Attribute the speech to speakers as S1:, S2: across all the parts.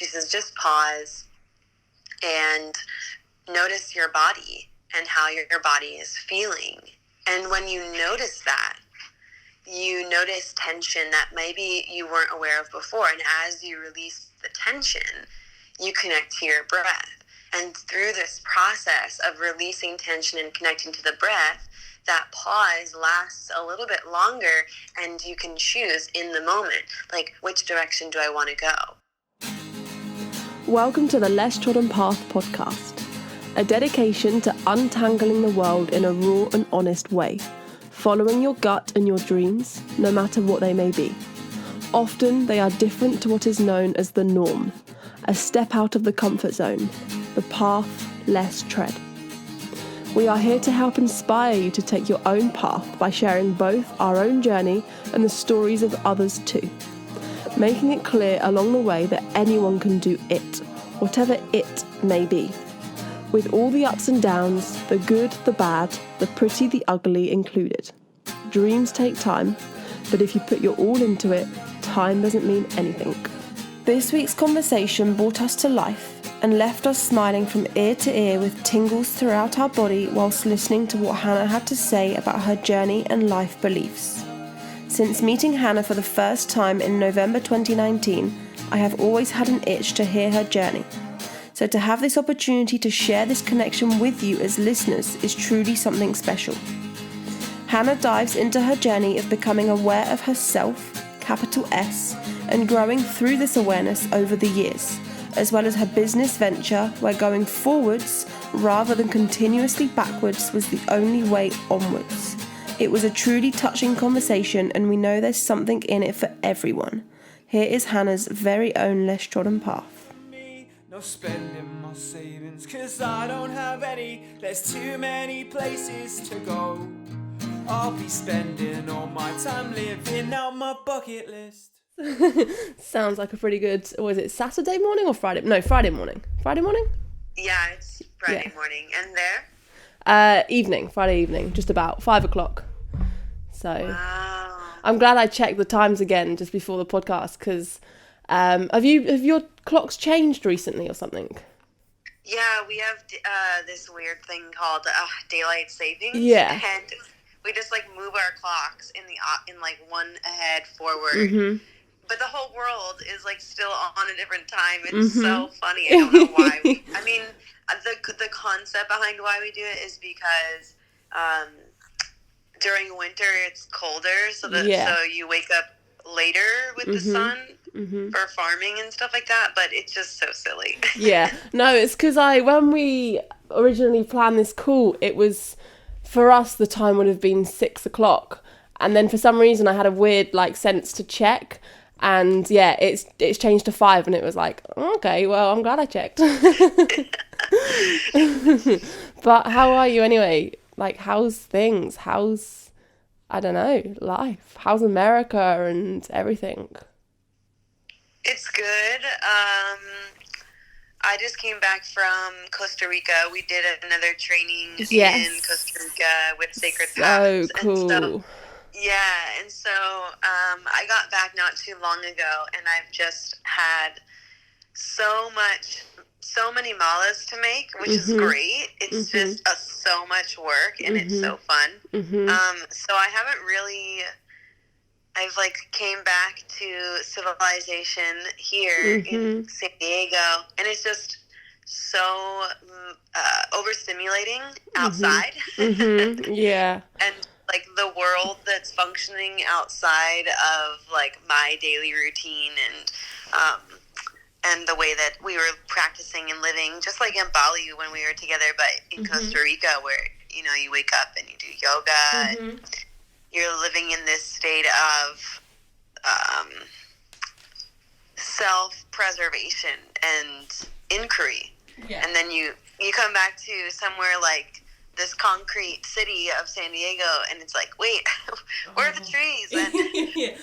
S1: she says, just pause and notice your body and how your body is feeling. And when you notice that, you notice tension that maybe you weren't aware of before. And as you release the tension, you connect to your breath. And through this process of releasing tension and connecting to the breath, that pause lasts a little bit longer, and you can choose in the moment, like, which direction do I want to go?
S2: Welcome to the Less Trodden Path podcast, a dedication to untangling the world in a raw and honest way, following your gut and your dreams, no matter what they may be. Often they are different to what is known as the norm, a step out of the comfort zone, the path less tread. We are here to help inspire you to take your own path by sharing both our own journey and the stories of others too, making it clear along the way that anyone can do it, whatever it may be, with all the ups and downs, the good, the bad, the pretty, the ugly included. Dreams take time, but if you put your all into it, time doesn't mean anything. This week's conversation brought us to life and left us smiling from ear to ear with tingles throughout our body whilst listening to what Hana had to say about her journey and life beliefs. Since meeting Hana for the first time in November 2019, I have always had an itch to hear her journey. So to have this opportunity to share this connection with you as listeners is truly something special. Hana dives into her journey of becoming aware of herself, capital S, and growing through this awareness over the years, as well as her business venture where going forwards rather than continuously backwards was the only way onwards. It was a truly touching conversation, and we know there's something in it for everyone. Here is Hana's very own Less Trodden Path.
S3: No spending my savings, 'cause I don't have any. There's too many places to go. I'll be spending all my time living out my bucket list.
S2: Sounds like a pretty good, was it Saturday morning or Friday? No, Friday morning. Friday morning?
S1: Yeah, it's Friday morning. And there?
S2: Friday evening, just about 5 o'clock. So
S1: Wow.
S2: I'm glad I checked the times again just before the podcast, because have your clocks changed recently or something?
S1: Yeah, we have this weird thing called daylight savings.
S2: Yeah.
S1: And we just like move our clocks in like one ahead forward.
S2: Mm-hmm.
S1: But the whole world is like still on a different time. It's
S2: Mm-hmm.
S1: so funny. I don't know why. I mean, the concept behind why we do it is because during winter it's colder, so you wake up later with the sun for farming and stuff like that. But it's just so silly.
S2: Yeah, no, it's because when we originally planned this call, it was, for us, the time would have been 6 o'clock, and then for some reason I had a weird sense to check, and yeah, it's changed to 5, and it was like, okay, well, I'm glad I checked. But how are you anyway? How's things? How's, I don't know, life? How's America and everything?
S1: It's good. I just came back from Costa Rica. We did another training in Costa Rica with Sacred Paths.
S2: So cool.
S1: And so I got back not too long ago, and I've just had so many malas to make, which is great. It's just so much work, and it's so fun. So I haven't really... I've came back to civilization here in San Diego, and it's just so overstimulating outside.
S2: Yeah.
S1: And the world that's functioning outside of my daily routine and the way that we were practicing and living, just like in Bali when we were together, but in Costa Rica where you wake up and you do yoga and you're living in this state of self-preservation and inquiry. Yeah. And then you come back to somewhere like this concrete city of San Diego, and it's like, wait, where are the trees? And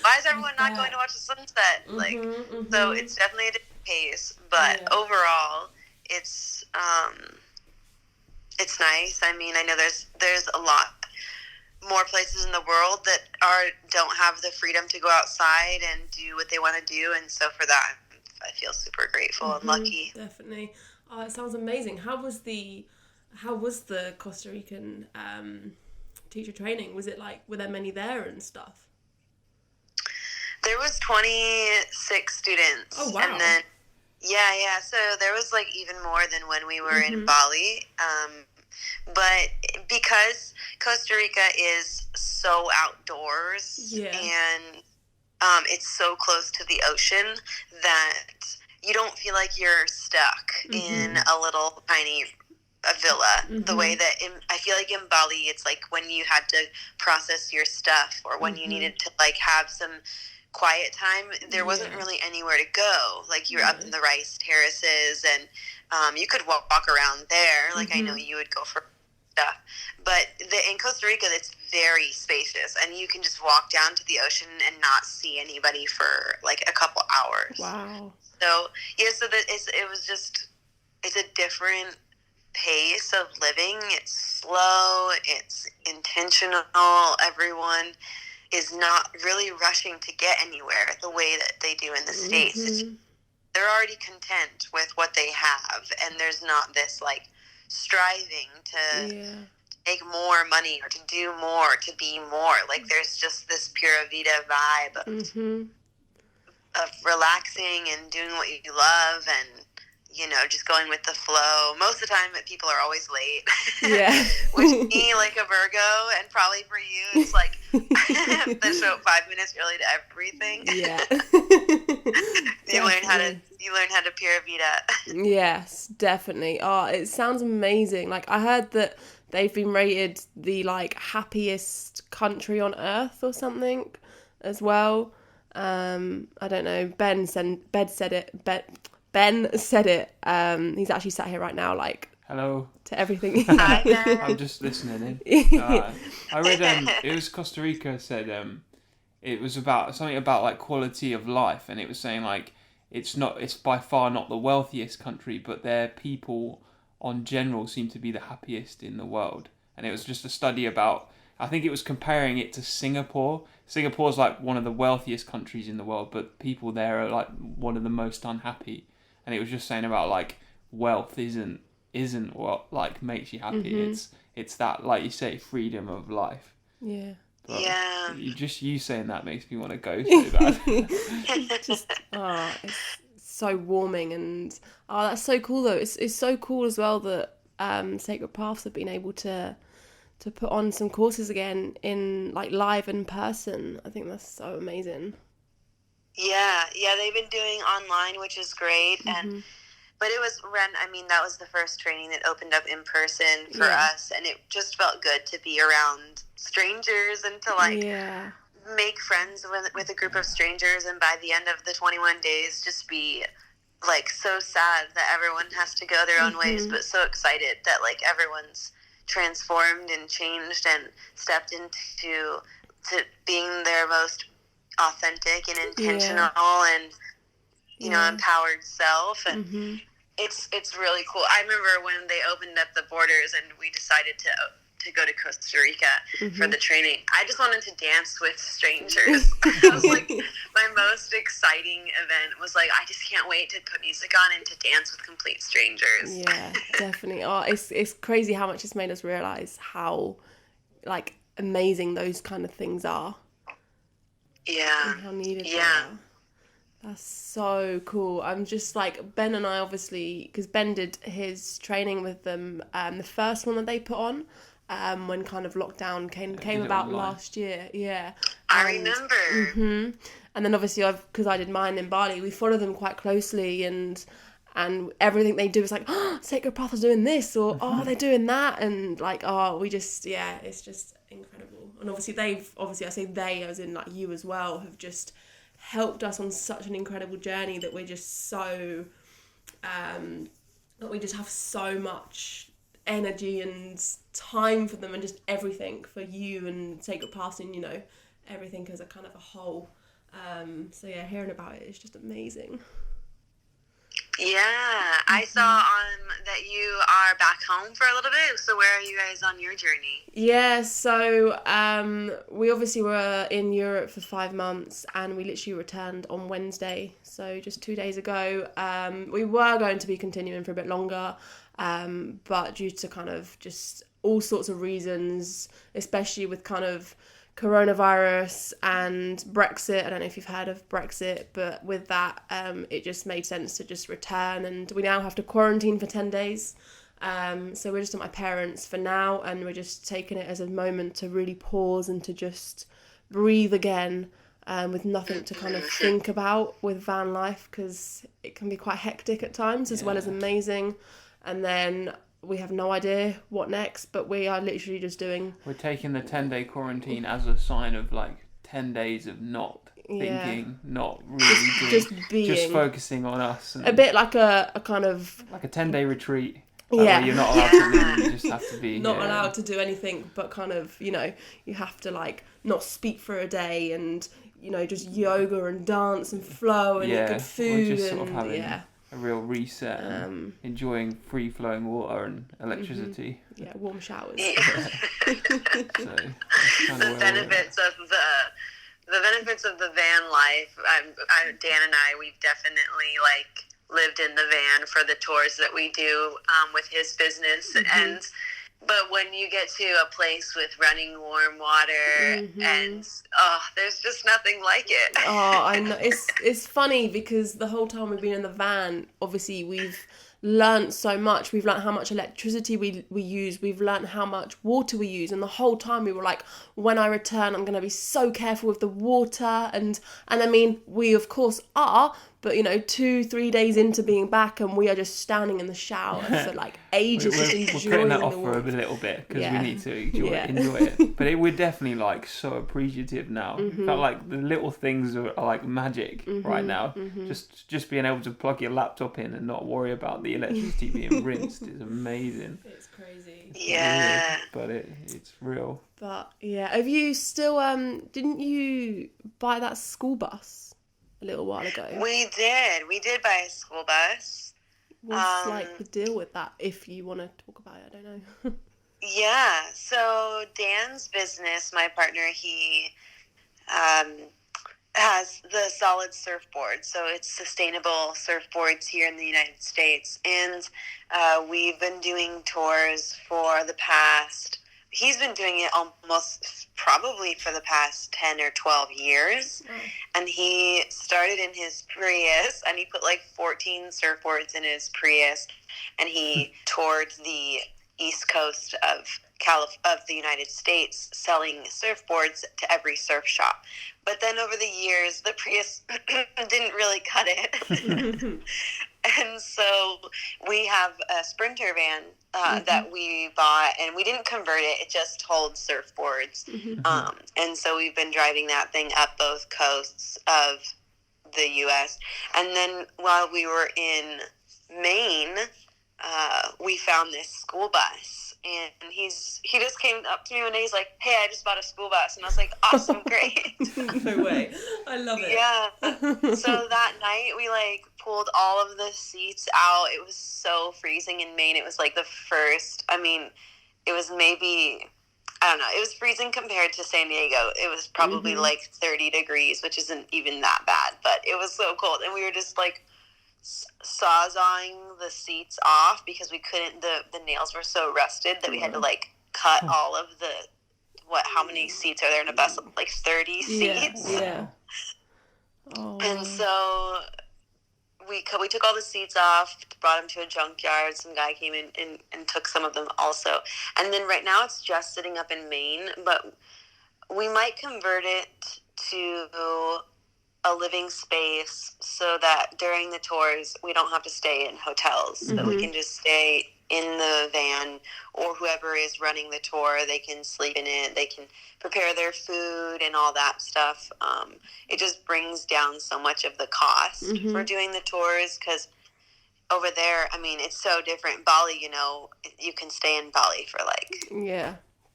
S1: why is everyone not going to watch the sunset? So it's definitely a different pace, but overall, it's nice. I mean, I know there's a lot more places in the world that don't have the freedom to go outside and do what they want to do, and so for that, I'm I feel super grateful and lucky.
S2: Definitely. Oh, it sounds amazing. How was the Costa Rican teacher training? Was it like, were there many there and stuff?
S1: There was 26 students.
S2: Oh, wow.
S1: And then, yeah. So there was like even more than when we were in Bali. But because Costa Rica is so outdoors and it's so close to the ocean that you don't feel like you're stuck in a little tiny villa the way that I feel like in Bali it's like when you had to process your stuff or when you needed to like have some quiet time, there wasn't really anywhere to go. Like you're up in the rice terraces and you could walk around there. Like I know you would go for stuff, but in Costa Rica it's very spacious and you can just walk down to the ocean and not see anybody for like a couple hours.
S2: Wow.
S1: So so that it's a different pace of living. It's slow, it's intentional. Everyone is not really rushing to get anywhere the way that they do in the States. They're already content with what they have, and there's not this like striving to make more money or to do more, to be more. Like there's just this pura vida vibe of relaxing and doing what you love and, you know, just going with the flow. Most of the time people are always late.
S2: Yeah.
S1: Which me, like a Virgo, and probably for you, it's like they show up 5 minutes early to everything.
S2: Yeah.
S1: You learn how to pura vida.
S2: Yes, definitely. Oh, it sounds amazing. Like I heard that they've been rated the like happiest country on earth or something as well. I don't know. Ben said it. Ben said it. He's actually sat here right now, like
S4: hello
S2: to everything.
S1: Hi, Ben.
S4: I'm just listening in. I read it was Costa Rica said it was about something about like quality of life, and it was saying like it's by far not the wealthiest country, but their people on general seem to be the happiest in the world. And it was just a study about, I think it was comparing it to Singapore. Singapore's like one of the wealthiest countries in the world, but people there are like one of the most unhappy. And it was just saying about like wealth isn't what like makes you happy. It's that, like you say, freedom of life.
S2: Yeah.
S4: But you saying that makes me want to go so bad.
S2: It's so warming, and that's so cool though. It's so cool as well that Sacred Paths have been able to put on some courses again in like live in person. I think that's so amazing.
S1: Yeah, they've been doing online, which is great. But it was that was the first training that opened up in person for us, and it just felt good to be around strangers and to like make friends with a group of strangers. And by the end of the 21 days, just be like so sad that everyone has to go their own ways, but so excited that like everyone's transformed and changed and stepped into being their most authentic and intentional and empowered self. And it's really cool. I remember when they opened up the borders and we decided to go to Costa Rica for the training. I just wanted to dance with strangers. That was like my most exciting event. Was like, I just can't wait to put music on and to dance with complete strangers.
S2: Yeah, definitely. Oh, it's crazy how much it's made us realize how like amazing those kind of things are.
S1: Yeah.
S2: And how needed they are. That's so cool. I'm just like, Ben and I obviously, because Ben did his training with them, the first one that they put on, when kind of lockdown came about online last year. Yeah.
S1: I remember.
S2: And then obviously because I did mine in Bali, we follow them quite closely, and everything they do is like, oh, Sacred Path is doing this, or oh, they're doing that, and like, oh, we just, it's just incredible. And obviously I say they as in like you as well, have just helped us on such an incredible journey that we're just so that we just have so much energy and time for them, and just everything for you and Sacred Paths, and everything as a kind of a whole. So yeah, hearing about it is just amazing.
S1: Yeah, I saw on that you are back home for a little bit. So where are you guys on your journey?
S2: Yeah, so we obviously were in Europe for 5 months, and we literally returned on Wednesday, so just 2 days ago. We were going to be continuing for a bit longer, but due to kind of just all sorts of reasons, especially with kind of coronavirus and Brexit. I don't know if you've heard of Brexit, but with that, it just made sense to just return, and we now have to quarantine for 10 days. So we're just at my parents' for now, and we're just taking it as a moment to really pause and to just breathe again, with nothing to kind of think about with van life, because it can be quite hectic at times as well as amazing. And then we have no idea what next, but we are literally just doing...
S4: We're taking the 10-day quarantine as a sign of, like, 10 days of not thinking, not really doing...
S2: Just being.
S4: Just focusing on us. And
S2: a bit like a kind of...
S4: like a 10-day retreat.
S2: Yeah.
S4: Where you're not allowed to leave, you just have to be...
S2: Not allowed to do anything, but kind of, you know, you have to, like, not speak for a day and, you know, just yoga and dance and flow and eat good food.
S4: We're just
S2: and,
S4: sort of having a real reset and enjoying free-flowing water and electricity.
S2: Yeah, warm showers.
S1: Yeah.
S4: So,
S1: The benefits of the van life. Dan and I, we've definitely like lived in the van for the tours that we do with his business. But when you get to a place with running warm water and there's just nothing like it.
S2: I know. It's funny because the whole time we've been in the van, obviously we've learnt so much. We've learnt how much electricity we use. We've learnt how much water we use. And the whole time we were like, when I return, I'm going to be so careful with the water. And I mean, we of course are, but you know, 2-3 days into being back, and we are just standing in the shower for like ages, just enjoying
S4: we're putting that off
S2: the
S4: for a
S2: warmth.
S4: little bit because
S2: Yeah.
S4: we need to enjoy it. But we're definitely like so appreciative now. Felt like the little things are like magic right now. Just being able to plug your laptop in and not worry about the electricity being rinsed is amazing.
S2: It's crazy.
S1: Yeah.
S4: But it's real.
S2: But yeah, have you still didn't you buy that school bus a little while ago?
S1: We did buy a school bus.
S2: What's like the deal with that, if you want to talk about it? I don't know.
S1: Yeah, so Dan's business, my partner, he has the Solid surfboard, so it's sustainable surfboards here in the United States, and we've been doing tours for the past... He's been doing it almost probably for the past 10 or 12 years. And he started in his Prius, and he put like 14 surfboards in his Prius, and he toured the east coast of the United States selling surfboards to every surf shop. But then over the years, the Prius didn't really cut it. And so we have a Sprinter van that we bought, and we didn't convert it. It just holds surfboards. And so we've been driving that thing up both coasts of the U.S. And then while we were in Maine, we found this school bus. And he just came up to me one day. He's like, "Hey, I just bought a school bus." And I was like, "Awesome, great."
S2: No way. I love it.
S1: Yeah. So that night we like pulled all of the seats out. It was so freezing in Maine. It was like the first, it was maybe, I don't know, it was freezing compared to San Diego. It was probably like 30 degrees, which isn't even that bad, but it was so cold. And we were just like sawzawing the seats off because we couldn't, the nails were so rusted that we had to like cut all of how many seats are there in a bus? Like 30 seats.
S2: Yeah. Oh.
S1: And so we took all the seats off, brought them to a junkyard. Some guy came in and took some of them also. And then right now it's just sitting up in Maine, but we might convert it to a living space so that during the tours we don't have to stay in hotels, that we can just stay in the van, or whoever is running the tour, they can sleep in it, they can prepare their food and all that stuff. It just brings down so much of the cost for doing the tours, because over there, it's so different. Bali, you can stay in Bali for like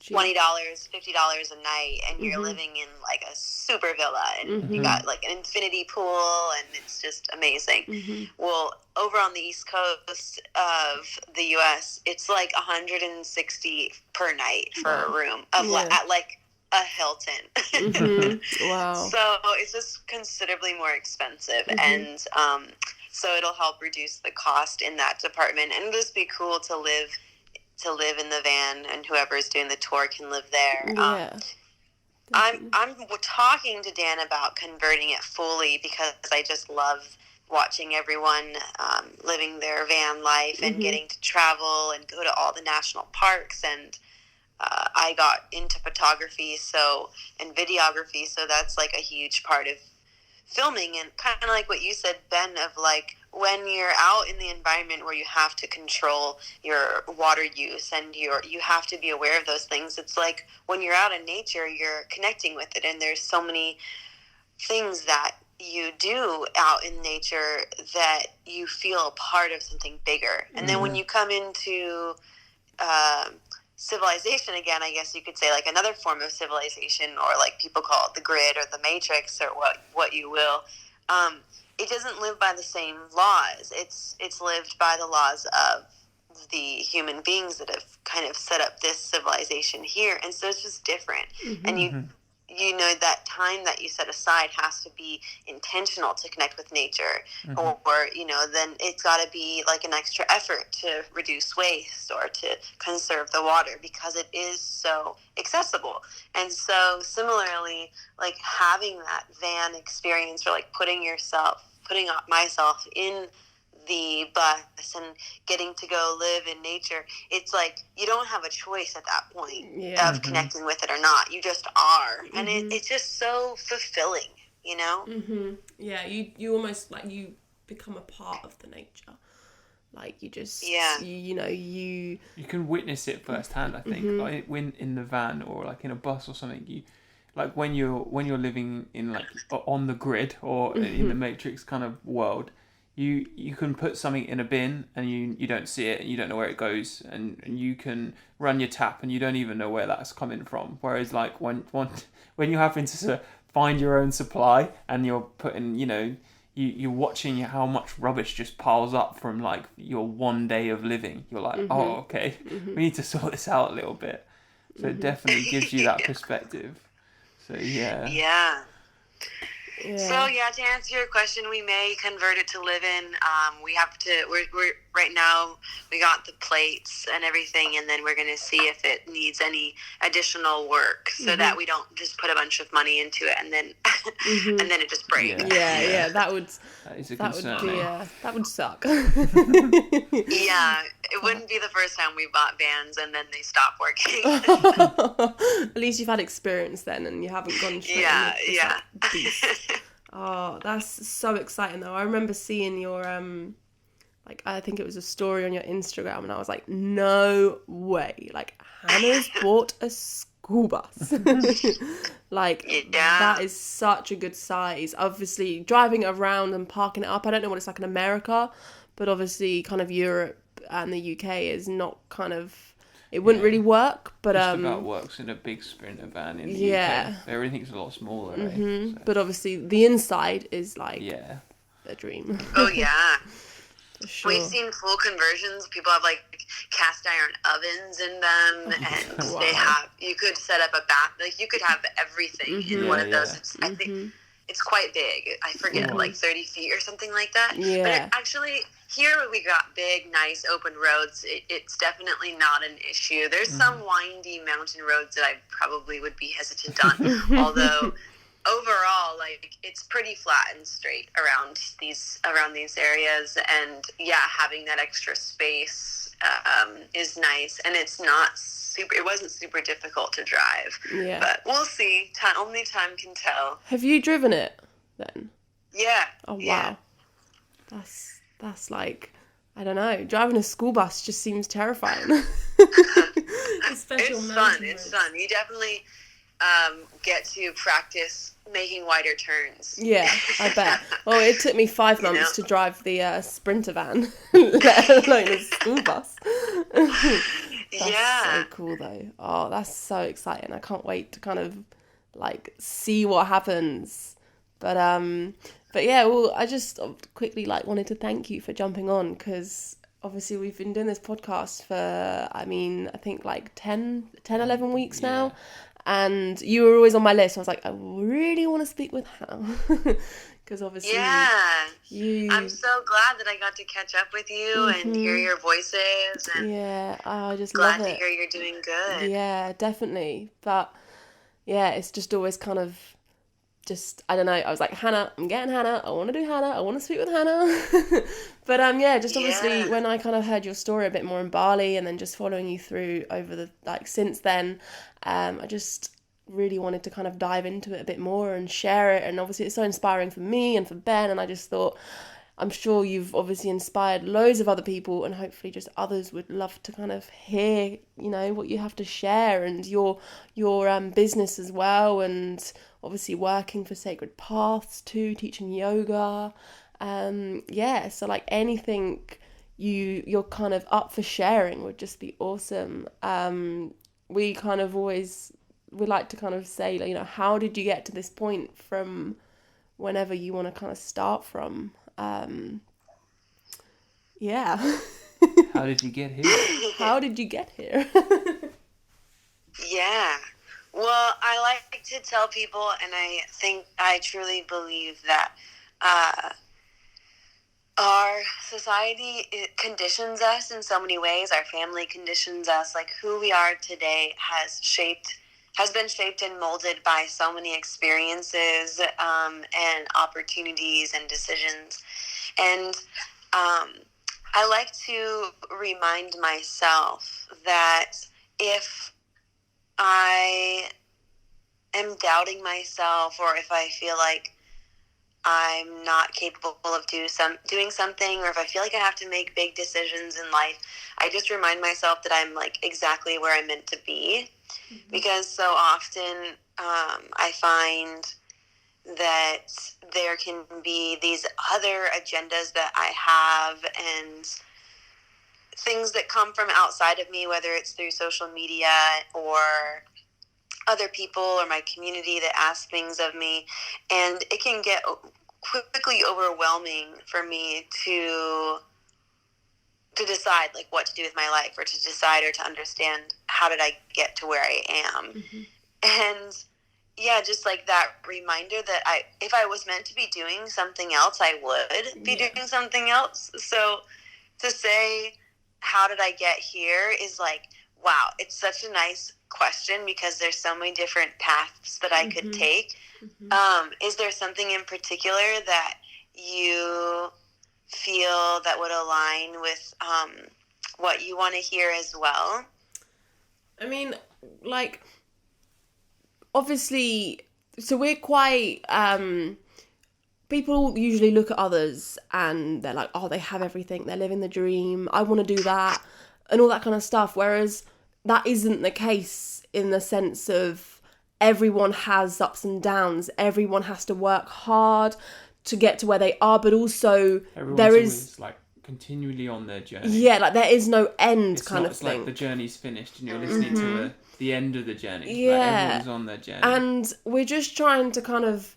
S1: $20, $50 a night, and you're living in like a super villa, and you got like an infinity pool, and it's just amazing. Well, over on the East Coast of the U.S., it's like $160 per night for a room at like a Hilton.
S2: Wow.
S1: So it's just considerably more expensive, and so it'll help reduce the cost in that department, and it'll just be cool to live in the van, and whoever is doing the tour can live there. I'm talking to Dan about converting it fully, because I just love watching everyone living their van life and getting to travel and go to all the national parks. And I got into photography and videography, so that's like a huge part of filming. And kind of like what you said, Ben, of like when you're out in the environment where you have to control your water use and you have to be aware of those things, it's like when you're out in nature, you're connecting with it, and there's so many things that you do out in nature that you feel a part of something bigger. And then when you come into civilization again, I guess you could say like another form of civilization, or like people call it the grid or the matrix, or what you will, it doesn't live by the same laws. It's lived by the laws of the human beings that have kind of set up this civilization here, and so it's just different. And you know that time that you set aside has to be intentional to connect with nature, or then it's got to be like an extra effort to reduce waste or to conserve the water, because it is so accessible. And so similarly, like having that van experience, or like putting myself in the bus and getting to go live in nature, it's like you don't have a choice at that point of connecting with it or not. You just are. And it's just so fulfilling, you know?
S2: Yeah, you almost like you become a part of the nature. Like you just, you
S4: can witness it firsthand, I think. Like when in the van or like in a bus or something, you like when you're living in like on the grid or in the matrix kind of world, you can put something in a bin and you don't see it and you don't know where it goes, and you can run your tap and you don't even know where that's coming from. Whereas like when you're having to find your own supply and you're putting, you're watching how much rubbish just piles up from like your one day of living. You're like, oh, okay, we need to sort this out a little bit. So it definitely gives you that perspective. So yeah.
S1: So to answer your question, we may convert it to live in. We're right now, we got the plates and everything, and then we're going to see if it needs any additional work, so that we don't just put a bunch of money into it and then and then it just breaks.
S2: Yeah, that is a
S4: concern.
S2: That would suck.
S1: Yeah, it wouldn't be the first time we bought vans and then they stopped working.
S2: At least you've had experience then, and you haven't gone straight.
S1: Yeah.
S2: Oh, that's so exciting though. I remember seeing your I think it was a story on your Instagram, and I was like, no way. Like, Hannah's bought a school bus. That is such a good size. Obviously, driving it around and parking it up, I don't know what it's like in America, but obviously kind of Europe and the UK is not kind of, it wouldn't really work. But
S4: just about works in a big Sprinter van in the UK. Everything's a lot smaller. So.
S2: But obviously the inside is like a dream.
S1: Oh yeah.
S2: Sure.
S1: We've seen full conversions. People have like cast iron ovens in them, and you could set up a bath. Like you could have everything in one of those. I think it's quite big. I forget, like 30 feet or something like that.
S2: Yeah.
S1: But actually, here we got big, nice open roads. It's definitely not an issue. There's some windy mountain roads that I probably would be hesitant on, although overall, like, it's pretty flat and straight around these areas, and having that extra space is nice, and it wasn't super difficult to drive. Yeah. But we'll see. Only time can tell.
S2: Have you driven it then?
S1: Yeah.
S2: Oh wow. That's like, I don't know, driving a school bus just seems terrifying.
S1: It's fun. It's fun. You definitely get to practice making wider turns.
S2: Yeah, I bet. Well, it took me 5 months to drive the Sprinter van, let alone a school bus. That's so cool though. Oh, that's so exciting. I can't wait to kind of like see what happens. But yeah, well, I just quickly like wanted to thank you for jumping on, because obviously we've been doing this podcast for, I think like 10, 11 weeks now. And you were always on my list. I was like, I really want to speak with Hannah. Because obviously
S1: I'm so glad that I got to catch up with you and hear your voices. And
S2: I just
S1: glad
S2: love
S1: to
S2: it.
S1: hear you're doing good.
S2: Yeah, definitely. But yeah, it's just always kind of just, I don't know, I was like, Hannah, I'm getting Hannah, I want to do Hannah, I want to speak with Hannah. But just obviously when I kind of heard your story a bit more in Bali, and then just following you through over the, like, since then, I just really wanted to kind of dive into it a bit more and share it. And obviously it's so inspiring for me and for Ben, and I just thought, I'm sure you've obviously inspired loads of other people, and hopefully just others would love to kind of hear, what you have to share, and your business as well, and obviously working for Sacred Paths too, teaching yoga. So like anything you're kind of up for sharing would just be awesome. We kind of always, we like to kind of say, like, how did you get to this point from whenever you want to kind of start from?
S4: How did you get here?
S2: How did you get here?
S1: Yeah. Well, I like to tell people, and I truly believe that our society, it conditions us in so many ways. Our family conditions us. Like, who we are today has been shaped and molded by so many experiences and opportunities and decisions. And I like to remind myself that if I am doubting myself, or if I feel like I'm not capable of doing something, or if I feel like I have to make big decisions in life, I just remind myself that I'm like exactly where I'm meant to be. Mm-hmm. Because so often I find that there can be these other agendas that I have, and things that come from outside of me, whether it's through social media or other people or my community that ask things of me. And it can get quickly overwhelming for me to decide like what to do with my life, or to decide or to understand how did I get to where I am. Mm-hmm. And just like that reminder that if I was meant to be doing something else, I would be doing something else. So to say, how did I get here, is like, wow, it's such a nice question, because there's so many different paths that I could take. Mm-hmm. Is there something in particular that you feel that would align with what you want to hear as well?
S2: I mean, like, obviously, so we're quite, people usually look at others and they're like, oh, they have everything, they're living the dream, I want to do that, and all that kind of stuff. Whereas that isn't the case, in the sense of everyone has ups and downs. Everyone has to work hard to get to where they are, but also
S4: everyone's
S2: there is
S4: always, like, continually on their journey.
S2: Yeah, like there is no end. It's kind of thing.
S4: It's like the journey's finished and you're listening to the end of the journey.
S2: Yeah.
S4: Like, everyone's on their journey.
S2: And we're just trying to kind of,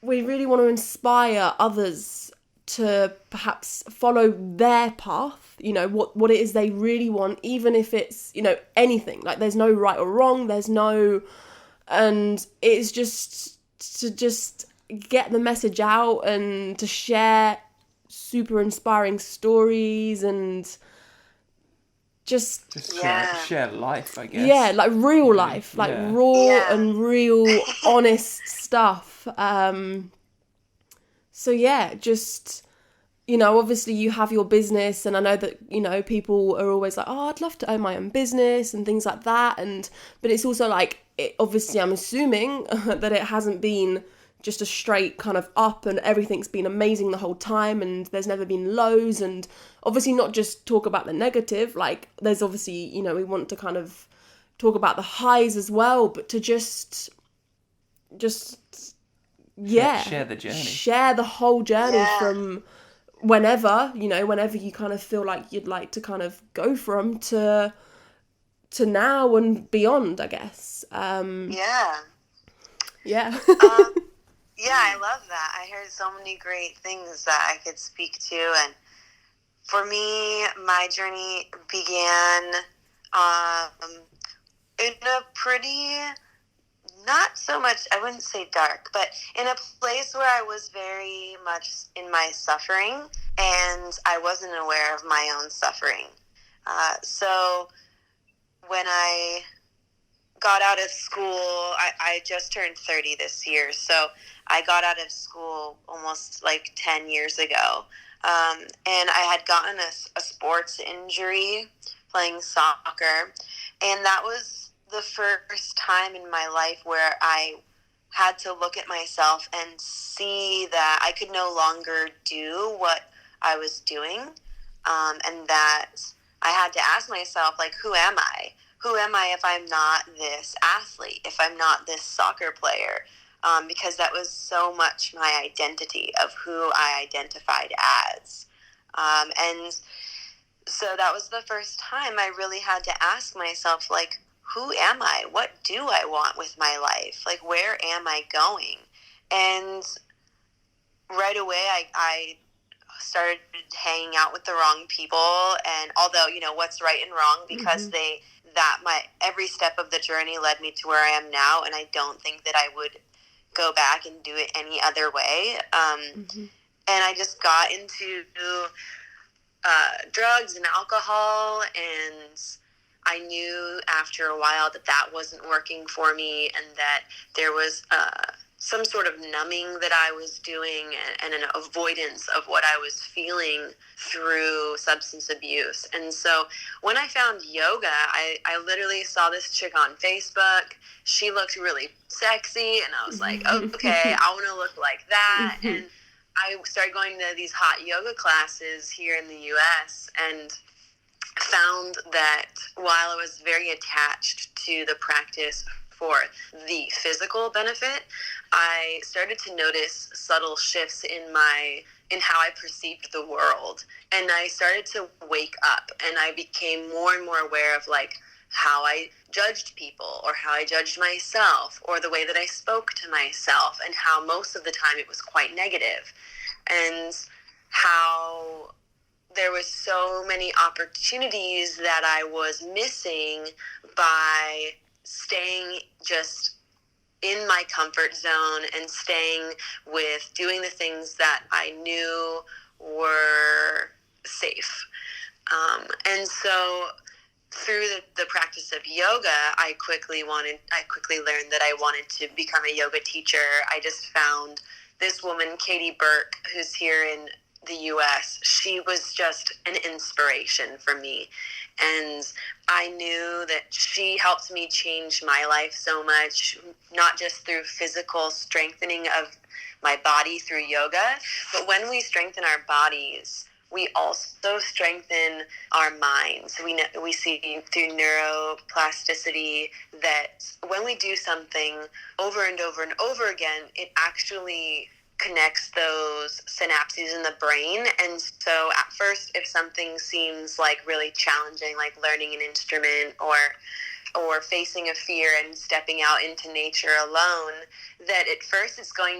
S2: we really want to inspire others to perhaps follow their path, what it is they really want, even if it's, anything. Like, there's no right or wrong, and it's just to just get the message out and to share super inspiring stories, and just
S4: share life, I guess.
S2: Yeah, like real life, like raw and real honest stuff. So just, obviously you have your business, and I know that, people are always like, oh, I'd love to own my own business and things like that. But it's also like, obviously I'm assuming that it hasn't been just a straight kind of up and everything's been amazing the whole time and there's never been lows. And obviously not just talk about the negative, like there's obviously, we want to kind of talk about the highs as well, but to just share
S4: the journey,
S2: share the whole journey from whenever you kind of feel like you'd like to kind of go from to to now and beyond, I guess.
S1: Yeah.
S2: Yeah.
S1: Yeah, I love that. I heard so many great things that I could speak to. And for me, my journey began in a pretty, not so much, I wouldn't say dark, but in a place where I was very much in my suffering and I wasn't aware of my own suffering. So when I got out of school, I just turned 30 this year, so I got out of school almost like 10 years ago. And I had gotten a sports injury playing soccer, and that was the first time in my life where I had to look at myself and see that I could no longer do what I was doing, and that I had to ask myself, like, who am I? Who am I if I'm not this athlete, if I'm not this soccer player? Because that was so much my identity of who I identified as. And so that was the first time I really had to ask myself, like, who am I? What do I want with my life? Like, where am I going? And right away, I started hanging out with the wrong people. And although, what's right and wrong, because every step of the journey led me to where I am now, and I don't think that I would go back and do it any other way. And I just got into drugs and alcohol, and I knew after a while that wasn't working for me, and that there was some sort of numbing that I was doing, and an avoidance of what I was feeling through substance abuse. And so when I found yoga, I literally saw this chick on Facebook. She looked really sexy, and I was like, okay, I want to look like that. And I started going to these hot yoga classes here in the U.S. and found that while I was very attached to the practice for the physical benefit, I started to notice subtle shifts in how I perceived the world. And I started to wake up, and I became more and more aware of, like, how I judged people, or how I judged myself, or the way that I spoke to myself, and how most of the time it was quite negative. And how there was so many opportunities that I was missing by staying just in my comfort zone and staying with doing the things that I knew were safe. And so through the practice of yoga, I quickly learned that I wanted to become a yoga teacher. I just found this woman, Katie Burke, who's here in the U.S. She was just an inspiration for me. And I knew that she helped me change my life so much, not just through physical strengthening of my body through yoga, but when we strengthen our bodies, we also strengthen our minds. We see through neuroplasticity that when we do something over and over and over again, it actually connects those synapses in the brain. And so at first, if something seems like really challenging, like learning an instrument or facing a fear and stepping out into nature alone, that at first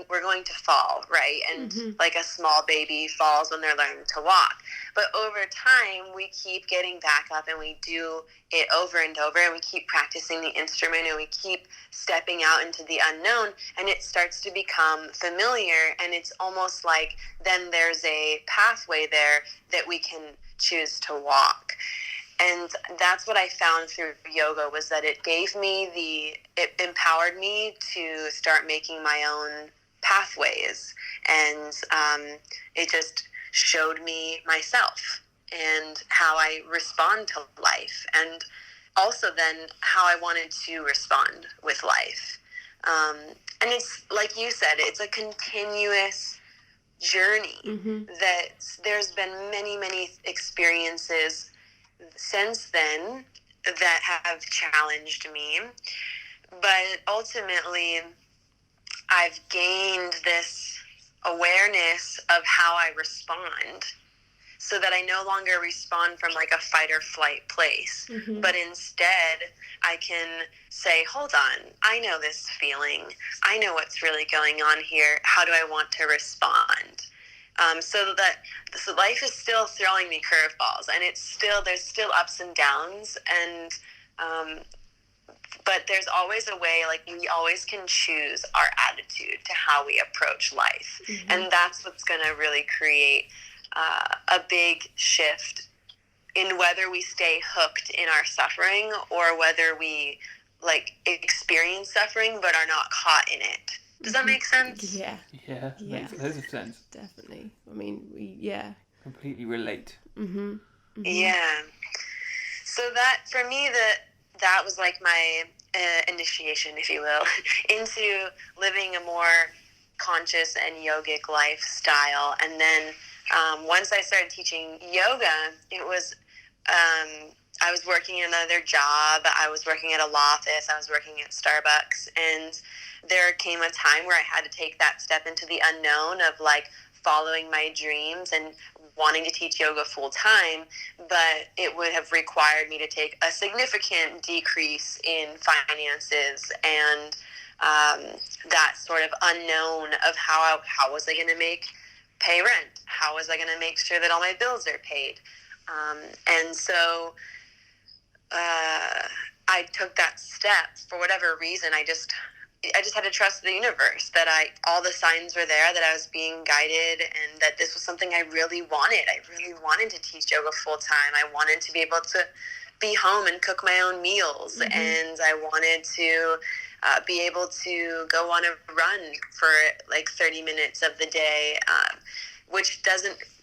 S1: we're going to fall, right? And like a small baby falls when they're learning to walk. But over time, we keep getting back up, and we do it over and over, and we keep practicing the instrument, and we keep stepping out into the unknown, and it starts to become familiar. And it's almost like then there's a pathway there that we can choose to walk. And that's what I found through yoga, was that it empowered me to start making my own pathways. And it just showed me myself and how I respond to life, and also then how I wanted to respond with life. And it's, like you said, it's a continuous journey that there's been many, many experiences since then that have challenged me, but ultimately I've gained this awareness of how I respond so that I no longer respond from like a fight or flight place, but instead I can say, hold on, I know this feeling. I know what's really going on here. How do I want to respond? So life is still throwing me curveballs, and there's still ups and downs, and but there's always a way, like we always can choose our attitude to how we approach life. And that's what's going to really create a big shift in whether we stay hooked in our suffering or whether we like experience suffering but are not caught in it. Does that make sense?
S2: Yeah.
S4: Yeah, makes loads of sense.
S2: Definitely. I mean,
S4: Completely relate.
S1: Yeah. So that, for me, that was like my initiation, if you will, into living a more conscious and yogic lifestyle. And then once I started teaching yoga, it was, I was working another job. I was working at a law office. I was working at Starbucks. And there came a time where I had to take that step into the unknown of like following my dreams and wanting to teach yoga full time, but it would have required me to take a significant decrease in finances and that sort of unknown of how was I going to pay rent? How was I going to make sure that all my bills are paid? And so I took that step for whatever reason. I just had to trust the universe that all the signs were there, that I was being guided, and that this was something I really wanted. I really wanted to teach yoga full time. I wanted to be able to be home and cook my own meals, and I wanted to be able to go on a run for like 30 minutes of the day, which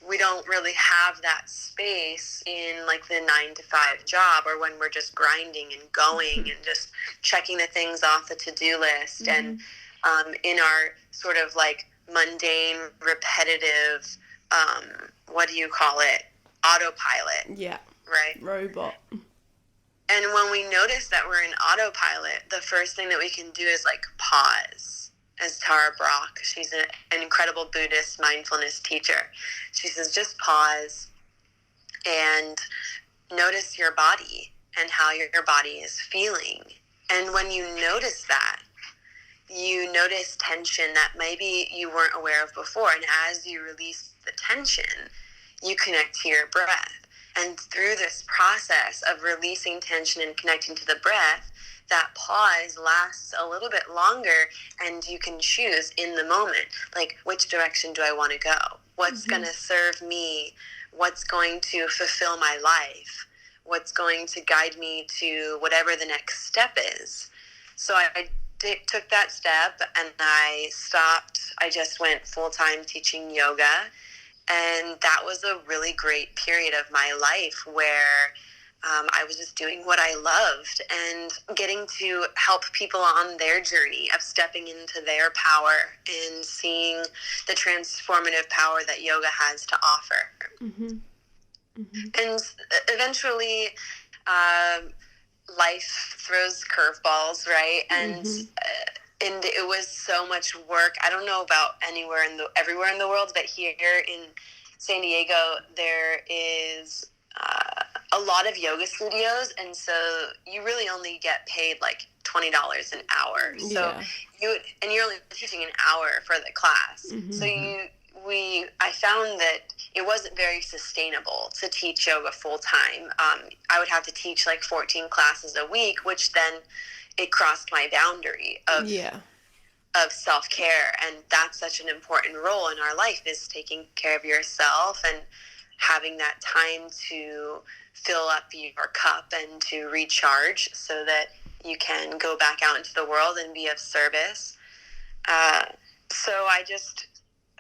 S1: we don't really have that space in like the 9-to-5 job, or when we're just grinding and going and just checking the things off the to-do list. And in our sort of like mundane, repetitive, what do you call it? Autopilot.
S2: Yeah.
S1: Right?
S2: Robot.
S1: And when we notice that we're in autopilot, the first thing that we can do is like pause. As Tara Brach, she's an incredible Buddhist mindfulness teacher. She says, just pause and notice your body and how your body is feeling. And when you notice that, you notice tension that maybe you weren't aware of before. And as you release the tension, you connect to your breath. And through this process of releasing tension and connecting to the breath, that pause lasts a little bit longer, and you can choose in the moment, like, which direction do I want to go? What's going to serve me? What's going to fulfill my life? What's going to guide me to whatever the next step is? So I took that step, and I stopped. I just went full-time teaching yoga, and that was a really great period of my life where I was just doing what I loved and getting to help people on their journey of stepping into their power and seeing the transformative power that yoga has to offer. And eventually, life throws curveballs, right? And it was so much work. I don't know about everywhere in the world, but here in San Diego, there is a lot of yoga studios, and so you really only get paid like $20 an hour. So you're only teaching an hour for the class. So I found that it wasn't very sustainable to teach yoga full time. I would have to teach like 14 classes a week, which then it crossed my boundary of self-care. And that's such an important role in our life, is taking care of yourself and having that time to fill up your cup and to recharge so that you can go back out into the world and be of service. So I just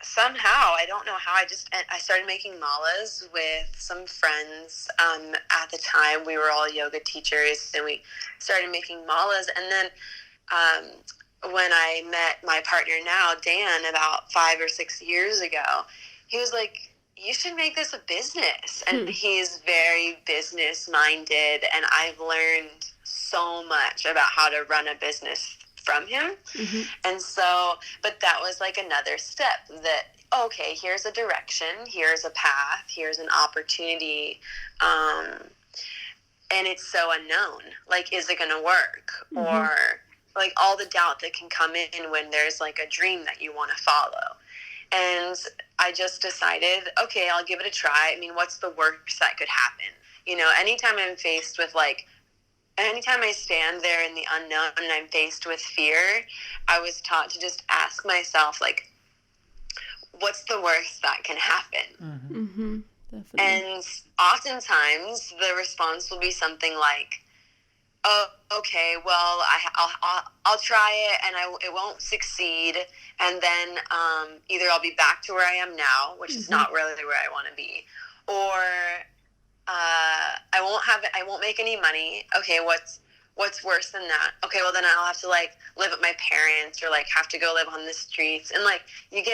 S1: somehow, I don't know how, I started making malas with some friends. At the time, we were all yoga teachers, and we started making malas. And then when I met my partner now, Dan, about 5 or 6 years ago, he was like, you should make this a business. And he's very business minded, and I've learned so much about how to run a business from him. And so, but that was like another step, that okay, here's a direction, here's a path, here's an opportunity, and it's so unknown. Like, is it going to work? Or like all the doubt that can come in when there's like a dream that you want to follow. And I just decided, okay, I'll give it a try. I mean, what's the worst that could happen? You know, anytime I'm faced with anytime I stand there in the unknown and I'm faced with fear, I was taught to just ask myself, like, what's the worst that can happen?
S2: Definitely.
S1: And oftentimes the response will be something like, oh, okay, well, I'll try it and it won't succeed. And then either I'll be back to where I am now, which is not really where I want to be, or I won't make any money. Okay, what's worse than that? Okay, well then I'll have to like live with my parents or like have to go live on the streets. And like you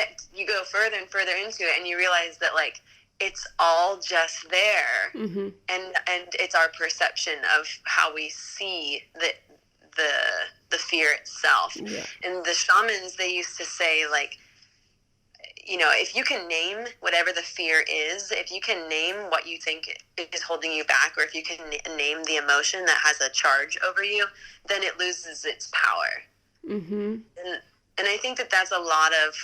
S1: go further and further into it and you realize that like it's all just there. And it's our perception of how we see the fear itself. And the shamans, they used to say, like, you know, if you can name whatever the fear is, if you can name what you think is holding you back, or if you can name the emotion that has a charge over you, then it loses its power. And I think that that's a lot of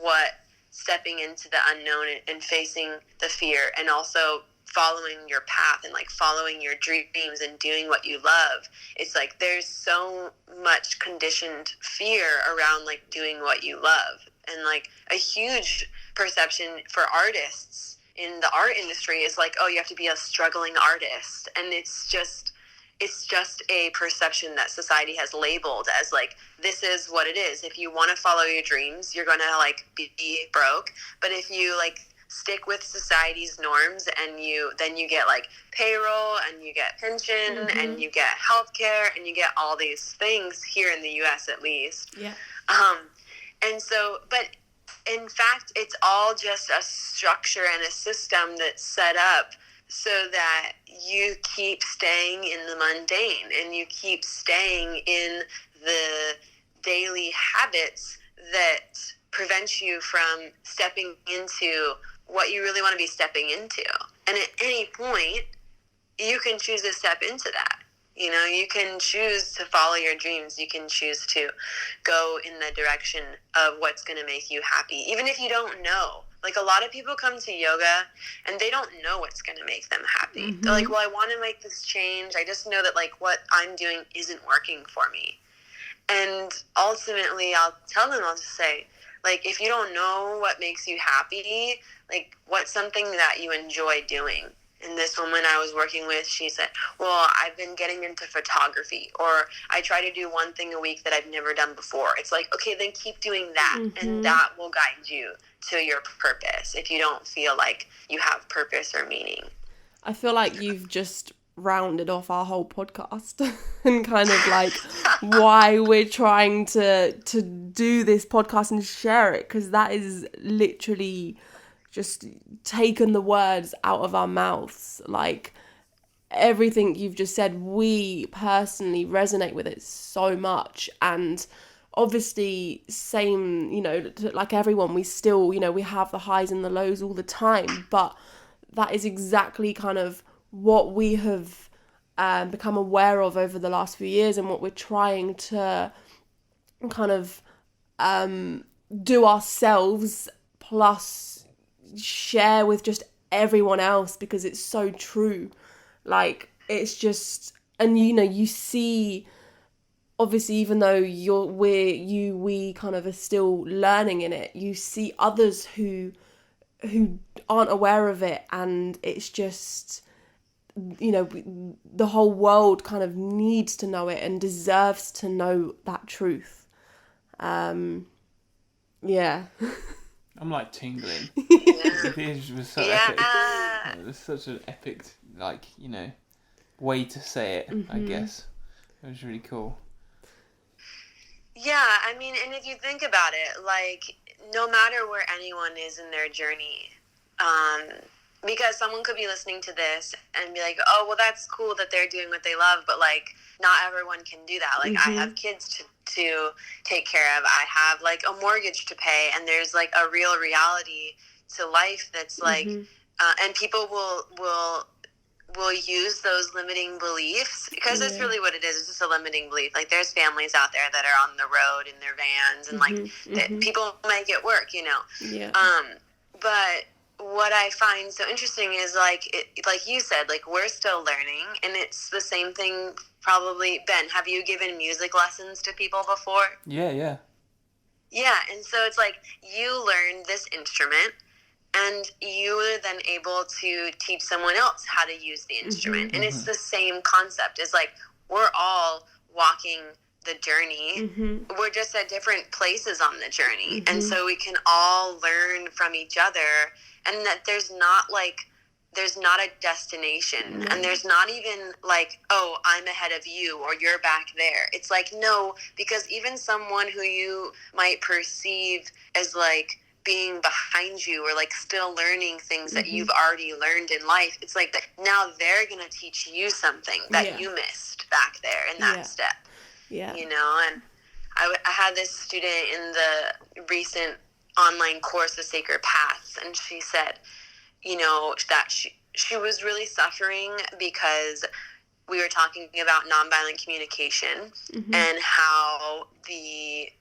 S1: what stepping into the unknown and facing the fear, and also following your path and like following your dreams and doing what you love. It's like there's so much conditioned fear around like doing what you love. And like a huge perception for artists in the art industry is like, oh, you have to be a struggling artist. And it's just a perception that society has labeled as like, this is what it is. If you want to follow your dreams, you're going to like be broke. But if you like stick with society's norms and then you get like payroll and you get pension and you get healthcare and you get all these things here in the US at least. And so, but in fact, it's all just a structure and a system that's set up so that you keep staying in the mundane and you keep staying in the daily habits that prevent you from stepping into what you really want to be stepping into. And at any point, you can choose to step into that. You know, you can choose to follow your dreams. You can choose to go in the direction of what's going to make you happy, even if you don't know. Like, a lot of people come to yoga and they don't know what's going to make them happy. They're like, well, I want to make this change. I just know that, like, what I'm doing isn't working for me. And ultimately, I'll tell them, I'll just say, like, if you don't know what makes you happy, like, what's something that you enjoy doing? And this woman I was working with, she said, well, I've been getting into photography, or I try to do one thing a week that I've never done before. It's like, okay, then keep doing that, and that will guide you to your purpose if you don't feel like you have purpose or meaning.
S2: I feel like you've just rounded off our whole podcast and kind of like why we're trying to do this podcast and share it, because that is literally just taken the words out of our mouths. Like, everything you've just said, we personally resonate with it so much. And obviously, same, you know, like everyone, we still, you know, we have the highs and the lows all the time, but that is exactly kind of what we have become aware of over the last few years, and what we're trying to kind of do ourselves, plus share with just everyone else, because it's so true. Like, it's just, and you know, you see, obviously, even though we kind of are still learning in it, you see others who aren't aware of it, and it's just, you know, the whole world kind of needs to know it and deserves to know that truth. Yeah.
S4: I'm like tingling. It was so epic. It was such an epic, like, you know, way to say it, I guess. It was really cool.
S1: Yeah, I mean, and if you think about it, like, no matter where anyone is in their journey, because someone could be listening to this and be like, oh, well, that's cool that they're doing what they love, but, like, not everyone can do that. Like, I have kids to take care of. I have like a mortgage to pay, and there's like a real reality to life that's like, and people will use those limiting beliefs, because that's really what it is. It's just a limiting belief. Like, there's families out there that are on the road in their vans, and like people make it work, you know.
S2: Yeah.
S1: But what I find so interesting is like you said, like, we're still learning, and it's the same thing. Probably, Ben, have you given music lessons to people before?
S4: Yeah.
S1: Yeah, and so it's like you learned this instrument, and you were then able to teach someone else how to use the instrument. And it's the same concept. It's like, we're all walking the journey. We're just at different places on the journey. And so we can all learn from each other, and that there's not a destination, and there's not even like, oh, I'm ahead of you or you're back there. It's like, no, because even someone who you might perceive as like being behind you, or like still learning things that you've already learned in life, it's like that now they're gonna teach you something that you missed back there in that step. You know. And I had this student in the recent online course, The Sacred Paths, and she said, you know, that she was really suffering because we were talking about nonviolent communication and how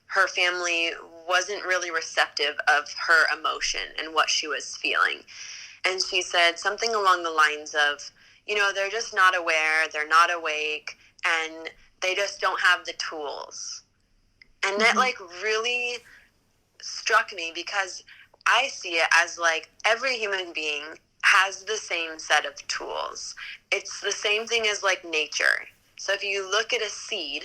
S1: her family wasn't really receptive of her emotion and what she was feeling. And she said something along the lines of, you know, they're just not aware, they're not awake, and they just don't have the tools. And that like really struck me, because I see it as like every human being has the same set of tools. It's the same thing as like nature. So if you look at a seed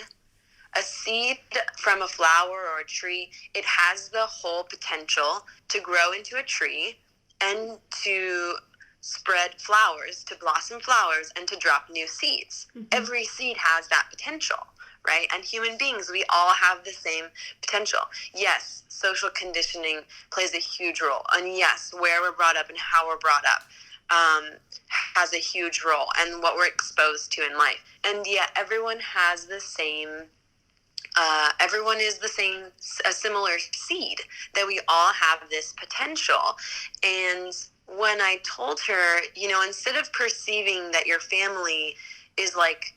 S1: from a flower or a tree, it has the whole potential to grow into a tree and to spread flowers, to blossom flowers, and to drop new seeds. Every seed has that potential, right? And human beings, we all have the same potential. Yes, social conditioning plays a huge role. And yes, where we're brought up and how we're brought up has a huge role, and what we're exposed to in life. And yet everyone has the same, everyone is a similar seed, that we all have this potential. And when I told her, you know, instead of perceiving that your family is like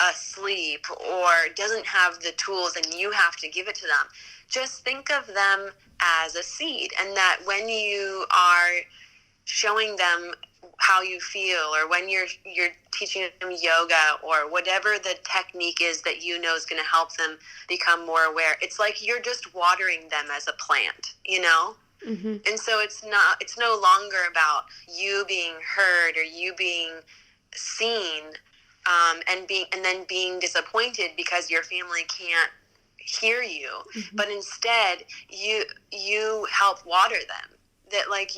S1: asleep or doesn't have the tools and you have to give it to them, just think of them as a seed, and that when you are showing them how you feel, or when you're teaching them yoga or whatever the technique is that you know is going to help them become more aware, it's like you're just watering them as a plant, you know? And so it's no longer about you being heard or you being seen, and then being disappointed because your family can't hear you, but instead you help water them. That like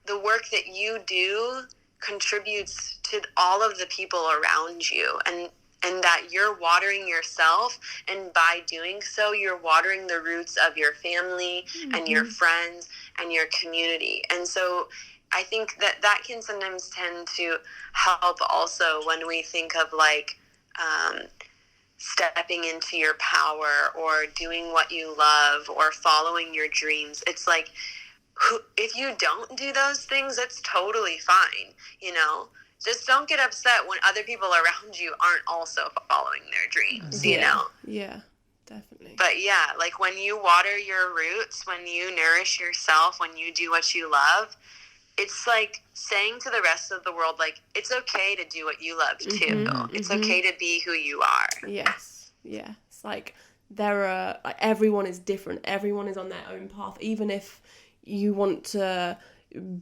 S1: the work that you do contributes to all of the people around you, and that you're watering yourself, and by doing so you're watering the roots of your family and your friends and your community. And so I think that can sometimes tend to help also when we think of like stepping into your power or doing what you love or following your dreams. It's like, if you don't do those things, that's totally fine, you know? Just don't get upset when other people around you aren't also following their dreams, you know?
S2: Yeah, definitely.
S1: But yeah, like when you water your roots, when you nourish yourself, when you do what you love, it's like saying to the rest of the world, like, it's okay to do what you love too. It's okay to be who you are.
S2: Yes. Yeah. It's like everyone is different. Everyone is on their own path. Even if you want to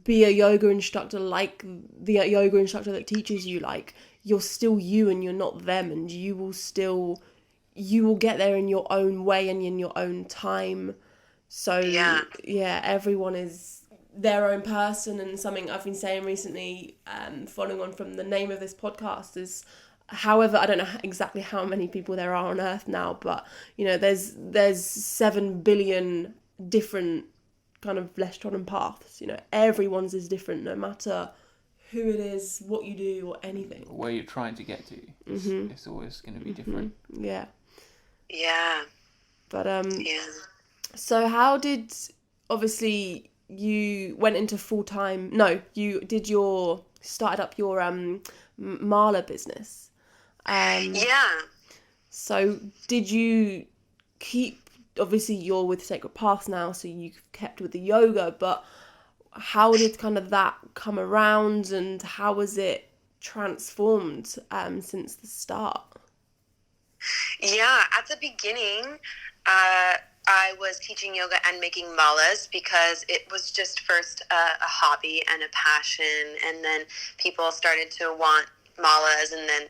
S2: be a yoga instructor, like the yoga instructor that teaches you, like, you're still you and you're not them, and you will get there in your own way and in your own time. So yeah, everyone is their own person. And something I've been saying recently, following on from the name of this podcast, is however, I don't know exactly how many people there are on Earth now, but you know, there's 7 billion different kind of less trodden paths. You know, everyone's is different, no matter who it is, what you do, or anything.
S4: Where you're trying to get to, it's always going to be different.
S2: Yeah.
S1: Yeah.
S2: But
S1: Yeah.
S2: so how did, obviously you went into full-time, no, you did started up your mala business.
S1: Yeah.
S2: So did you keep, obviously you're with Sacred Paths now, so you kept with the yoga, but how did kind of that come around, and how was it transformed since the start?
S1: Yeah, at the beginning, I was teaching yoga and making malas because it was just first a hobby and a passion, and then people started to want malas, and then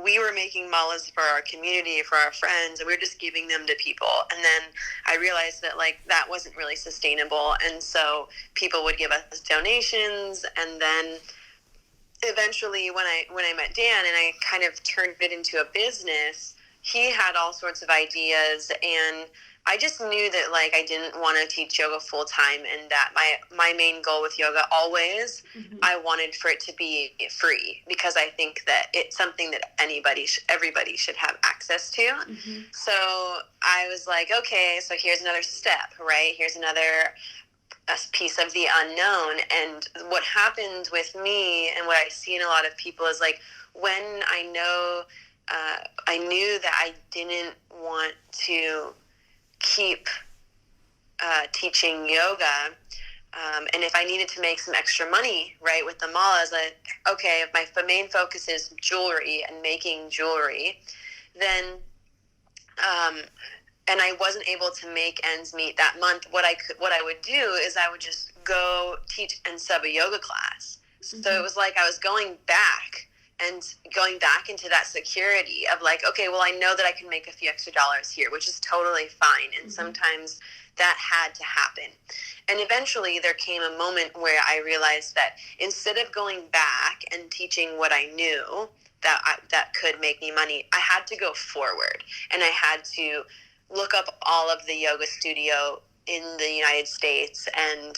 S1: we were making malas for our community, for our friends, and we were just giving them to people. And then I realized that like that wasn't really sustainable, and so people would give us donations, and then eventually when I met Dan and I kind of turned it into a business, he had all sorts of ideas, and I just knew that like I didn't want to teach yoga full time, and that my main goal with yoga always, I wanted for it to be free, because I think that it's something that everybody should have access to. So I was like, okay, so here's another step, right? Here's another a piece of the unknown. And what happened with me and what I see in a lot of people is like, when I knew that I didn't want to keep teaching yoga, and if I needed to make some extra money, right, with the malas, like, okay, if my main focus is jewelry and making jewelry, then and I wasn't able to make ends meet that month, what I would do is I would just go teach and sub a yoga class. So it was like I was going back into that security of like, okay, well, I know that I can make a few extra dollars here, which is totally fine. And sometimes that had to happen. And eventually there came a moment where I realized that instead of going back and teaching what I knew that could make me money, I had to go forward, and I had to look up all of the yoga studio in the United States and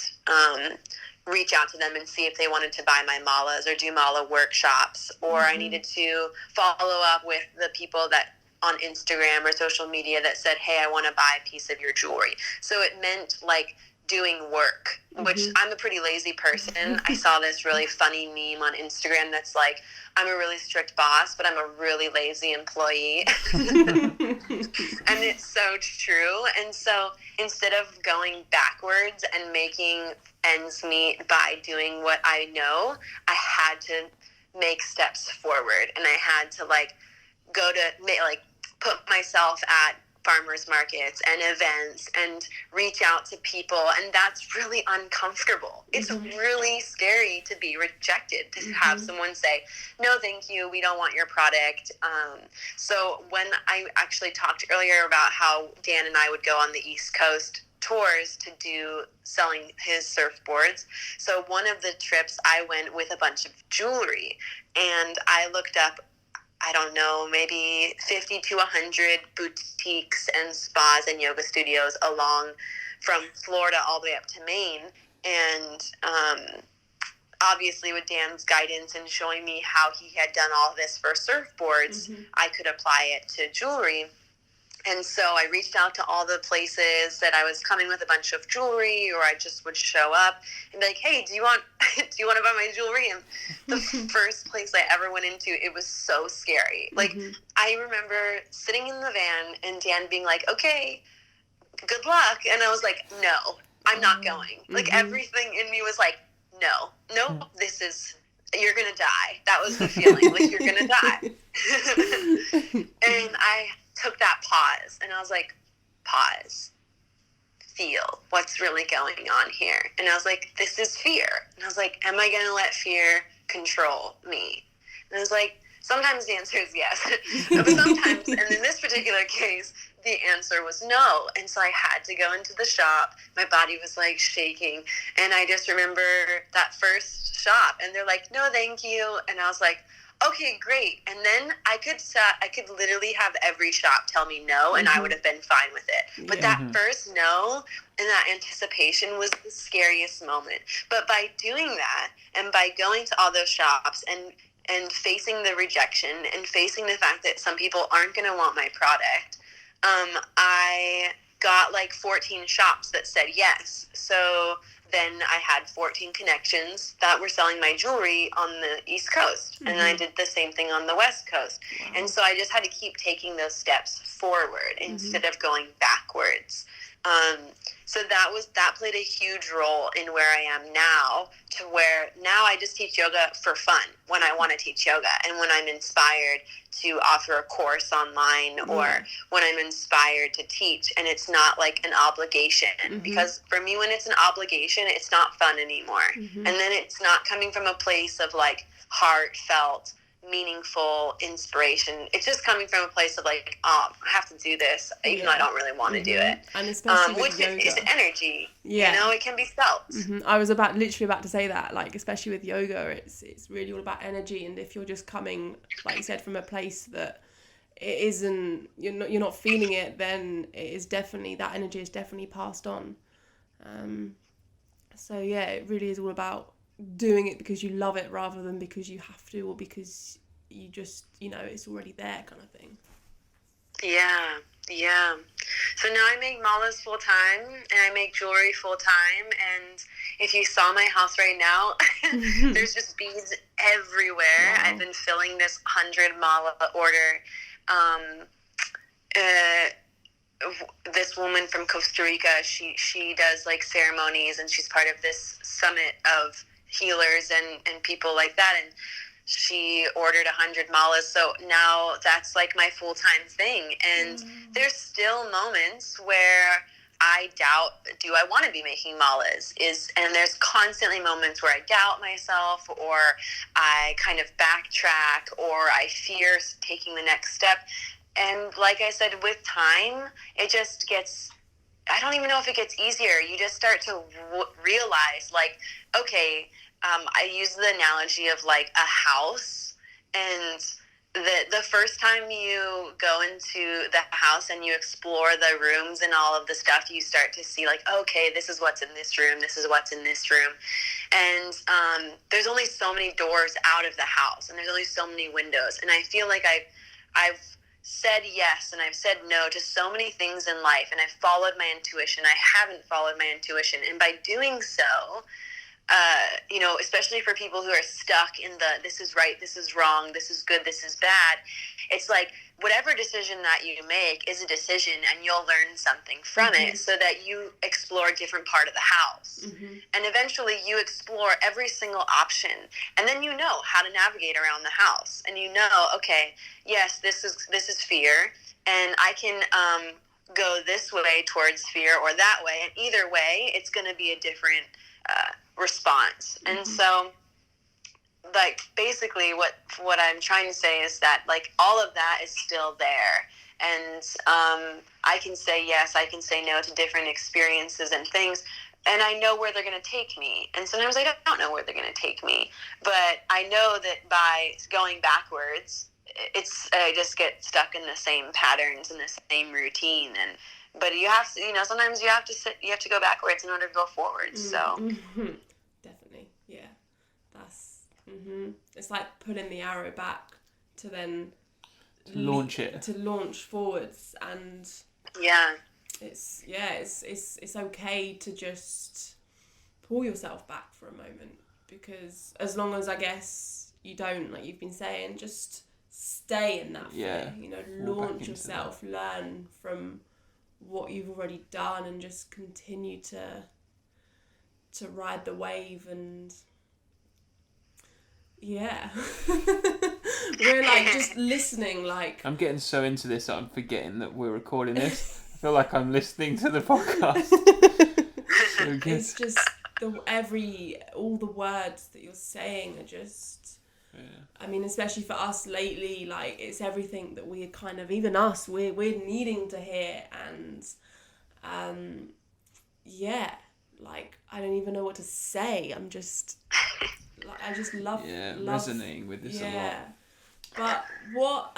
S1: reach out to them and see if they wanted to buy my malas or do mala workshops, or I needed to follow up with the people that on Instagram or social media that said, hey, I want to buy a piece of your jewelry. So it meant like doing work, which I'm a pretty lazy person. I saw this really funny meme on Instagram that's like, I'm a really strict boss, but I'm a really lazy employee. And it's so true. And so instead of going backwards and making ends meet by doing what I know, I had to make steps forward, and I had to like go to like put myself at farmers markets and events and reach out to people, and that's really uncomfortable. It's really scary to be rejected, to have someone say, no thank you, we don't want your product. So when I actually talked earlier about how Dan and I would go on the East Coast tours to do selling his surfboards, so one of the trips I went with a bunch of jewelry, and I looked up, I don't know, maybe 50 to 100 boutiques and spas and yoga studios along from Florida all the way up to Maine. And obviously with Dan's guidance and showing me how he had done all this for surfboards, I could apply it to jewelry. And so I reached out to all the places that I was coming with a bunch of jewelry, or I just would show up and be like, hey, do you want to buy my jewelry? And the first place I ever went into, it was so scary. Like, I remember sitting in the van and Dan being like, okay, good luck. And I was like, no, I'm not going. Like, everything in me was like, no, you're going to die. That was the feeling, like, you're going to die. And I took that pause, and I was like, pause, feel what's really going on here. And I was like, this is fear. And I was like, am I going to let fear control me? And I was like, sometimes the answer is yes. But sometimes, and in this particular case, the answer was no. And so I had to go into the shop. My body was like shaking. And I just remember that first shop, and they're like, no, thank you. And I was like, okay, great. And then I could literally have every shop tell me no, and I would have been fine with it. But that first no and that anticipation was the scariest moment. But by doing that, and by going to all those shops and and facing the rejection and facing the fact that some people aren't going to want my product, I got like 14 shops that said yes. So then I had 14 connections that were selling my jewelry on the East Coast. Mm-hmm. And I did the same thing on the West Coast. Wow. And so I just had to keep taking those steps forward instead of going backwards. So that played a huge role in where I am now, to where now I just teach yoga for fun when I want to teach yoga, and when I'm inspired to offer a course online, or when I'm inspired to teach, and it's not like an obligation. Because for me, when it's an obligation, it's not fun anymore. And then it's not coming from a place of like heartfelt, meaningful inspiration. It's just coming from a place of like, I have to do this even though I don't really want to do it.
S2: And especially with
S1: which
S2: yoga.
S1: is energy. You know, it can be felt.
S2: I was literally about to say that, like, especially with yoga, it's really all about energy. And if you're just coming, like you said, from a place that it isn't, you're not feeling it, then it is definitely, that energy is definitely passed on. So yeah, it really is all about doing it because you love it rather than because you have to, or because you just, it's already there kind of thing.
S1: Yeah. So now I make malas full time, and I make jewelry full time. And if you saw my house right now, there's just beads everywhere. Wow. I've been filling this 100 mala order. This woman from Costa Rica, she does like ceremonies, and she's part of this summit of healers and people like that, and she ordered 100 malas, so now that's like my full-time thing. And there's still moments where I doubt, do I want to be making malas? And there's constantly moments where I doubt myself, or I kind of backtrack, or I fear taking the next step. And like I said, with time, it just gets, I don't even know if it gets easier. You just start to realize, like, okay, I use the analogy of like a house, and the first time you go into the house and you explore the rooms and all of the stuff, you start to see like, okay, this is what's in this room, this is what's in this room. And there's only so many doors out of the house, and there's only so many windows. And I feel like I've said yes and I've said no to so many things in life, and I've followed my intuition. I haven't followed my intuition. And by doing so, especially for people who are stuck in the, this is right, this is wrong, this is good, this is bad. It's like, whatever decision that you make is a decision, and you'll learn something from it, so that you explore a different part of the house. And eventually you explore every single option, and then you know how to navigate around the house. And you know, okay, yes, this is fear, and I can go this way towards fear or that way, and either way it's going to be a different response. And so, like, basically what I'm trying to say is that, like, all of that is still there, and I can say yes, I can say no to different experiences and things, and I know where they're going to take me. And sometimes I don't know where they're going to take me, but I know that by going backwards, I just get stuck in the same patterns and the same routine. But you have to, sometimes you have to go backwards in order to go forward. So
S2: definitely, yeah, that's it's like pulling the arrow back to then launch forwards. And it's okay to just pull yourself back for a moment, because as long as, I guess, you don't, like you've been saying, just stay in that fear, launch yourself, learn from what you've already done, and just continue to ride the wave. And we're like just listening, like,
S4: I'm getting so into this that I'm forgetting that we're recording this. I feel like I'm listening to the podcast. So
S2: it's just all the words that you're saying are just, I mean, especially for us lately, like, it's everything that we're kind of, even us, we're needing to hear. And like, I don't even know what to say. I'm just like, I just love
S4: resonating with this a lot.
S2: But what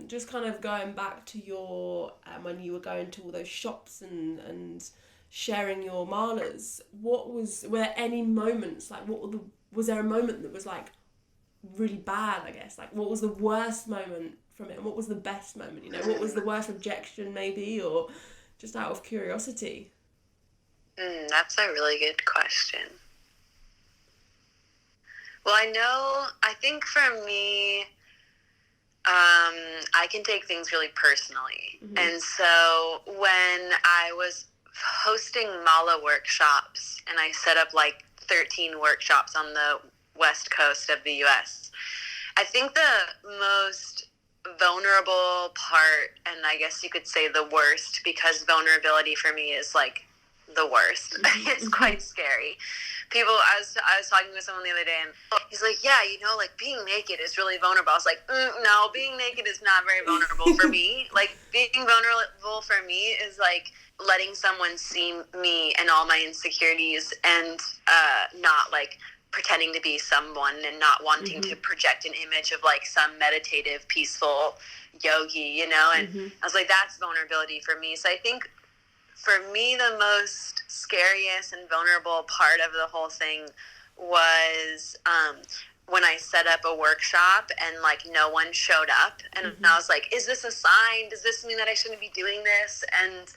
S2: just kind of going back to your when you were going to all those shops and sharing your malas, were there any moments, like, was there a moment that was like, really bad, I guess? Like, what was the worst moment from it, and what was the best moment? You know, what was the worst rejection, maybe, or just out of curiosity?
S1: That's a really good question. Well, I think for me, I can take things really personally. Mm-hmm. And so when I was hosting Mala workshops, and I set up like 13 workshops on the west coast of the U.S., I think the most vulnerable part, and I guess you could say the worst, because vulnerability for me is like the worst. Mm-hmm. It's quite scary. I was talking with someone the other day, and he's like, yeah, like being naked is really vulnerable. I was like, no, being naked is not very vulnerable for me. Like, being vulnerable for me is like letting someone see me and all my insecurities, and not like pretending to be someone, and not wanting to project an image of like some meditative, peaceful yogi, and I was like, that's vulnerability for me. So I think for me, the most scariest and vulnerable part of the whole thing was when I set up a workshop and like no one showed up, and I was like, is this a sign? Does this mean that I shouldn't be doing this? And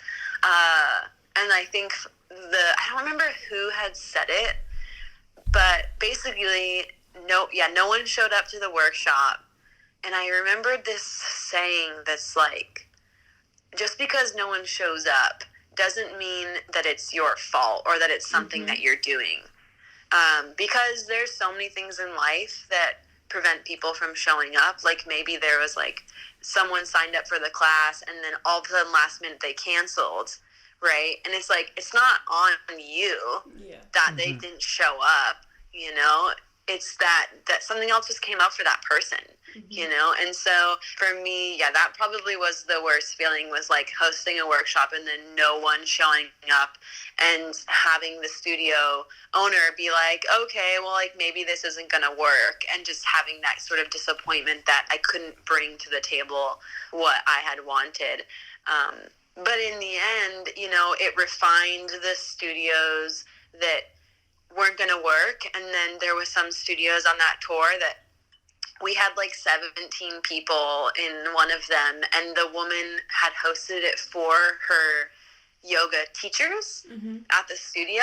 S1: I think I don't remember who had said it, but basically no one showed up to the workshop. And I remembered this saying that's like, just because no one shows up doesn't mean that it's your fault or that it's something that you're doing. Because there's so many things in life that prevent people from showing up. Like, maybe there was like someone signed up for the class and then all of a sudden last minute they canceled, right? And it's like, it's not on you that they didn't show up, it's that something else just came up for that person, and so for me, that probably was the worst feeling, was like hosting a workshop and then no one showing up, and having the studio owner be like, okay, well, like maybe this isn't gonna work, and just having that sort of disappointment that I couldn't bring to the table what I had wanted. But in the end, it refined the studios that weren't going to work. And then there was some studios on that tour that we had like 17 people in one of them, and the woman had hosted it for her yoga teachers at the studio.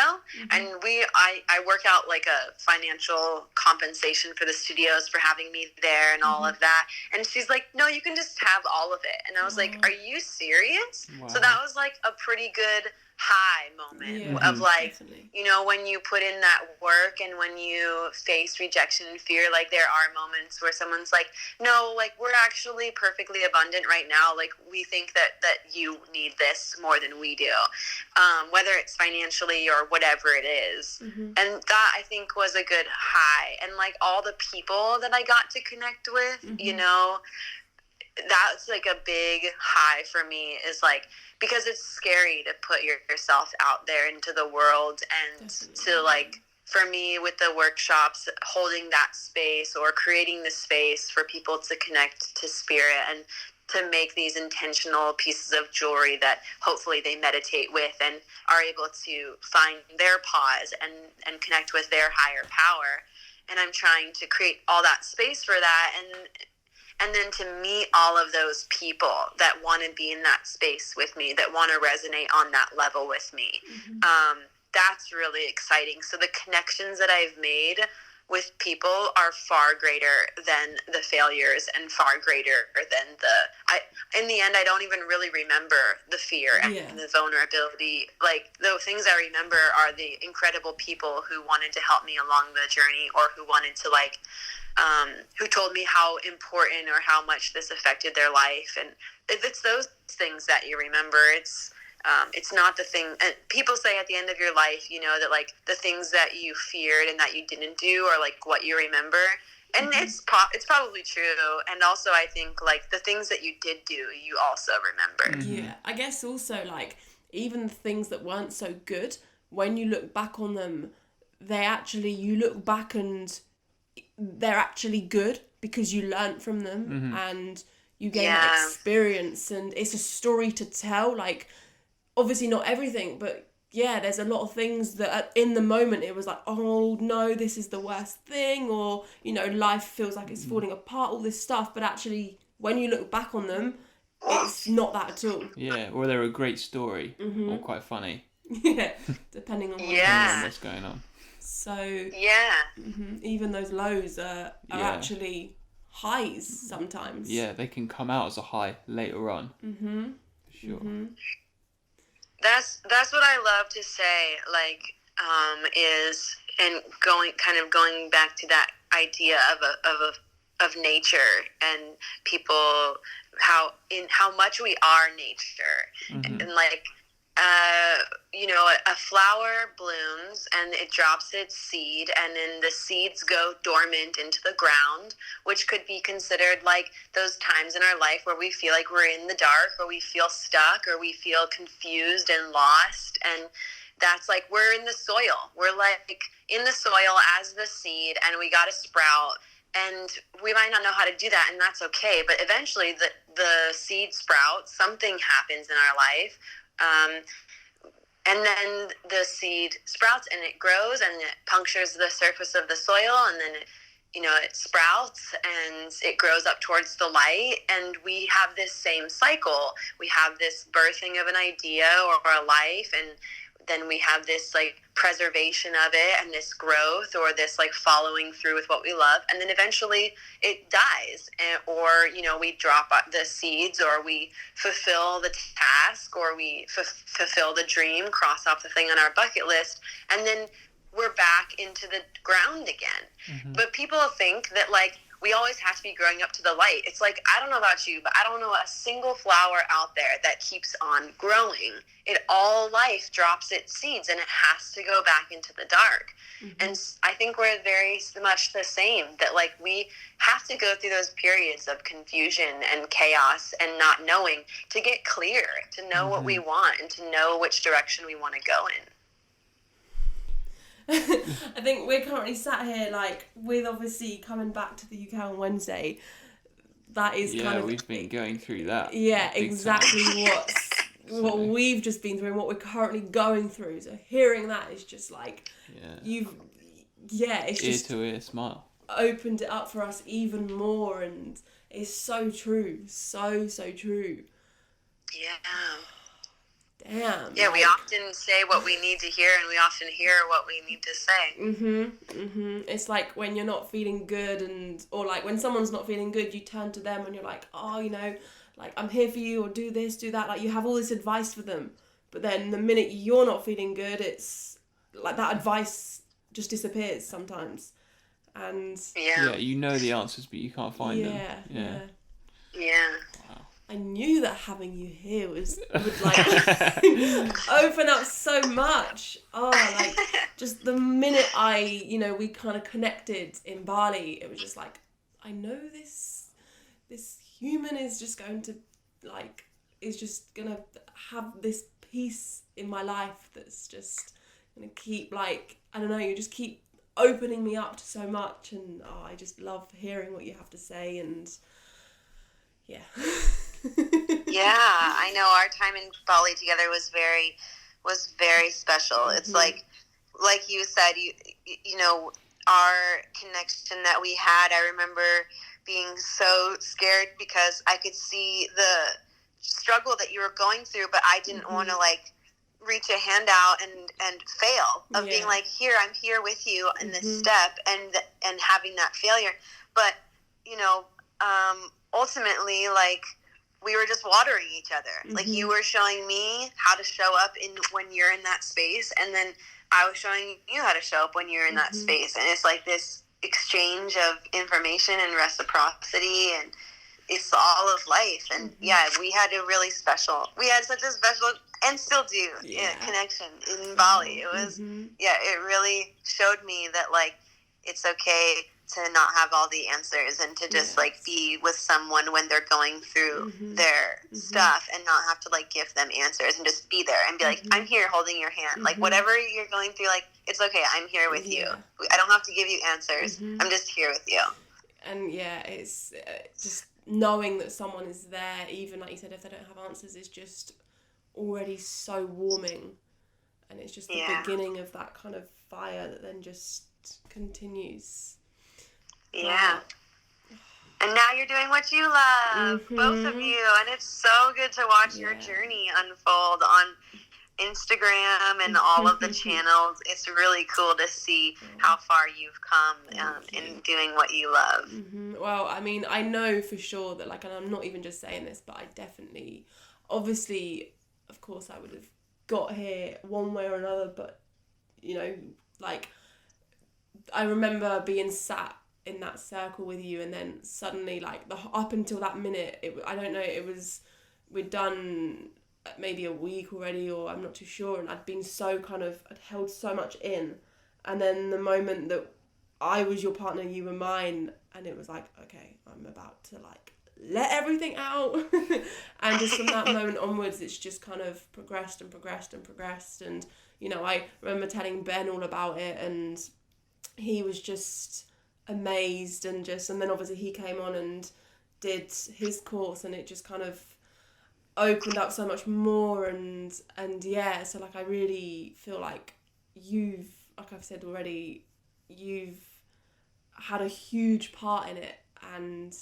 S1: And I work out like a financial compensation for the studios for having me there and all of that. And she's like, no, you can just have all of it. And I was like, are you serious? Wow. So that was like a pretty good high moment of like, definitely. When you put in that work and when you face rejection and fear, like there are moments where someone's like, no, like we're actually perfectly abundant right now. Like we think that you need this more than we do, whether it's financially or whatever it is. And that I think was a good high. And like all the people that I got to connect with, that's like a big high for me, is like, because it's scary to put yourself out there into the world, and to like, for me with the workshops, holding that space or creating the space for people to connect to spirit and to make these intentional pieces of jewelry that hopefully they meditate with and are able to find their pause and connect with their higher power. And I'm trying to create all that space for that, and then to meet all of those people that want to be in that space with me, that want to resonate on that level with me. That's really exciting. So the connections that I've made with people are far greater than the failures, and far greater than in the end, I don't even really remember the fear and the vulnerability. Like, the things I remember are the incredible people who wanted to help me along the journey, or who wanted to like, who told me how important or how much this affected their life. And if it's those things that you remember, it's not the thing. And people say at the end of your life, that like the things that you feared and that you didn't do are like what you remember. And it's probably true. And also I think like the things that you did do, you also remember.
S2: Yeah, I guess also like even things that weren't so good, when you look back on them, you look back and they're actually good because you learnt from them and you gain that experience, and it's a story to tell. Like, obviously not everything, but there's a lot of things that in the moment it was like, oh no, this is the worst thing, or, you know, life feels like it's falling apart, all this stuff. But actually, when you look back on them, it's not that at all.
S4: Yeah, or they're a great story, or quite funny.
S2: Yeah, depending on
S4: Depending on what's going on.
S2: So, even those lows are actually highs sometimes.
S4: Yeah, they can come out as a high later on. For sure.
S1: That's what I love to say, like, is, and going back to that idea of nature and people, how much we are nature, and like, you know, a flower blooms and it drops its seed, and then the seeds go dormant into the ground, which could be considered like those times in our life where we feel like we're in the dark, or we feel stuck, or we feel confused and lost. And that's like, we're in the soil. We're like in the soil as the seed, and we got to sprout. And we might not know how to do that, and that's okay. But eventually the seed sprouts, something happens in our life. And then the seed sprouts and it grows and it punctures the surface of the soil, and then it sprouts and it grows up towards the light. And we have this same cycle. We have this birthing of an idea or a life, and then we have this like preservation of it and this growth, or this like following through with what we love, and then eventually it dies, or we drop the seeds, or we fulfill the task, or we fulfill the dream, cross off the thing on our bucket list, and then we're back into the ground again. But people think that like we always have to be growing up to the light. It's like, I don't know about you, but I don't know a single flower out there that keeps on growing. All life drops its seeds and it has to go back into the dark. And I think we're very much the same, that like we have to go through those periods of confusion and chaos and not knowing, to get clear, to know what we want, and to know which direction we want to go in.
S2: I think we're currently sat here, like, with obviously coming back to the UK on Wednesday. That is kind of...
S4: we've been going through that.
S2: Yeah, exactly what we've just been through and what we're currently going through. So hearing that is just like... it's just...
S4: Ear to ear smile.
S2: Opened it up for us even more, and it's so true. So true.
S1: Yeah.
S2: Damn.
S1: Yeah, we often say what we need to hear, and we often hear what we need to say.
S2: It's like when you're not feeling good, or like when someone's not feeling good, you turn to them and you're like, oh, like, I'm here for you, or do this, do that. Like, you have all this advice for them. But then the minute you're not feeling good, it's like that advice just disappears sometimes. And
S4: you know the answers, but you can't find them.
S1: Yeah.
S4: Wow.
S2: I knew that having you here would like open up so much. Oh, like just the minute we kind of connected in Bali, it was just like, I know this human is just going to have this peace in my life that's just gonna keep, like, I don't know, you just keep opening me up to so much, and I just love hearing what you have to say. And yeah.
S1: Yeah, I know our time in Bali together was very special. It's like you said, you know, our connection that we had. I remember being so scared because I could see the struggle that you were going through, but I didn't want to like reach a hand out and fail, of being like, I'm here with you in this step, and having that failure. But ultimately, like, we were just watering each other. Like, you were showing me how to show up when you're in that space, and then I was showing you how to show up when you're in that space. And it's like this exchange of information and reciprocity, and it's all of life. And we had such a special, and still do, connection in Bali. It was, it really showed me that, like, it's okay to not have all the answers, and to just like be with someone when they're going through their stuff, and not have to like give them answers, and just be there and be like, I'm here holding your hand. Like, whatever you're going through, like, it's okay, I'm here with you. I don't have to give you answers. I'm just here with you.
S2: And it's just knowing that someone is there, even like you said, if they don't have answers, is just already so warming. and it's just the beginning of that kind of fire that then just continues.
S1: Yeah. And now you're doing what you love, both of you, and it's so good to watch your journey unfold on Instagram and all of the channels. It's really cool to see how far you've come in doing what you love.
S2: Well, I mean, I know for sure that, like, and I'm not even just saying this, but I definitely, obviously, of course, I would have got here one way or another, but, you know, like, I remember being sat in that circle with you, and then suddenly, like, up until that minute, I don't know, we'd done maybe a week already, or I'm not too sure, and I'd held so much in, and then the moment that I was your partner, you were mine, and it was like, okay, I'm about to, like, let everything out. And just from that moment onwards, it's just kind of progressed, and, you know, I remember telling Ben all about it, and he was just amazed, and then obviously he came on and did his course, and it just kind of opened up so much more, and yeah, so, like, I really feel like you've, like I've said already, you've had a huge part in it, and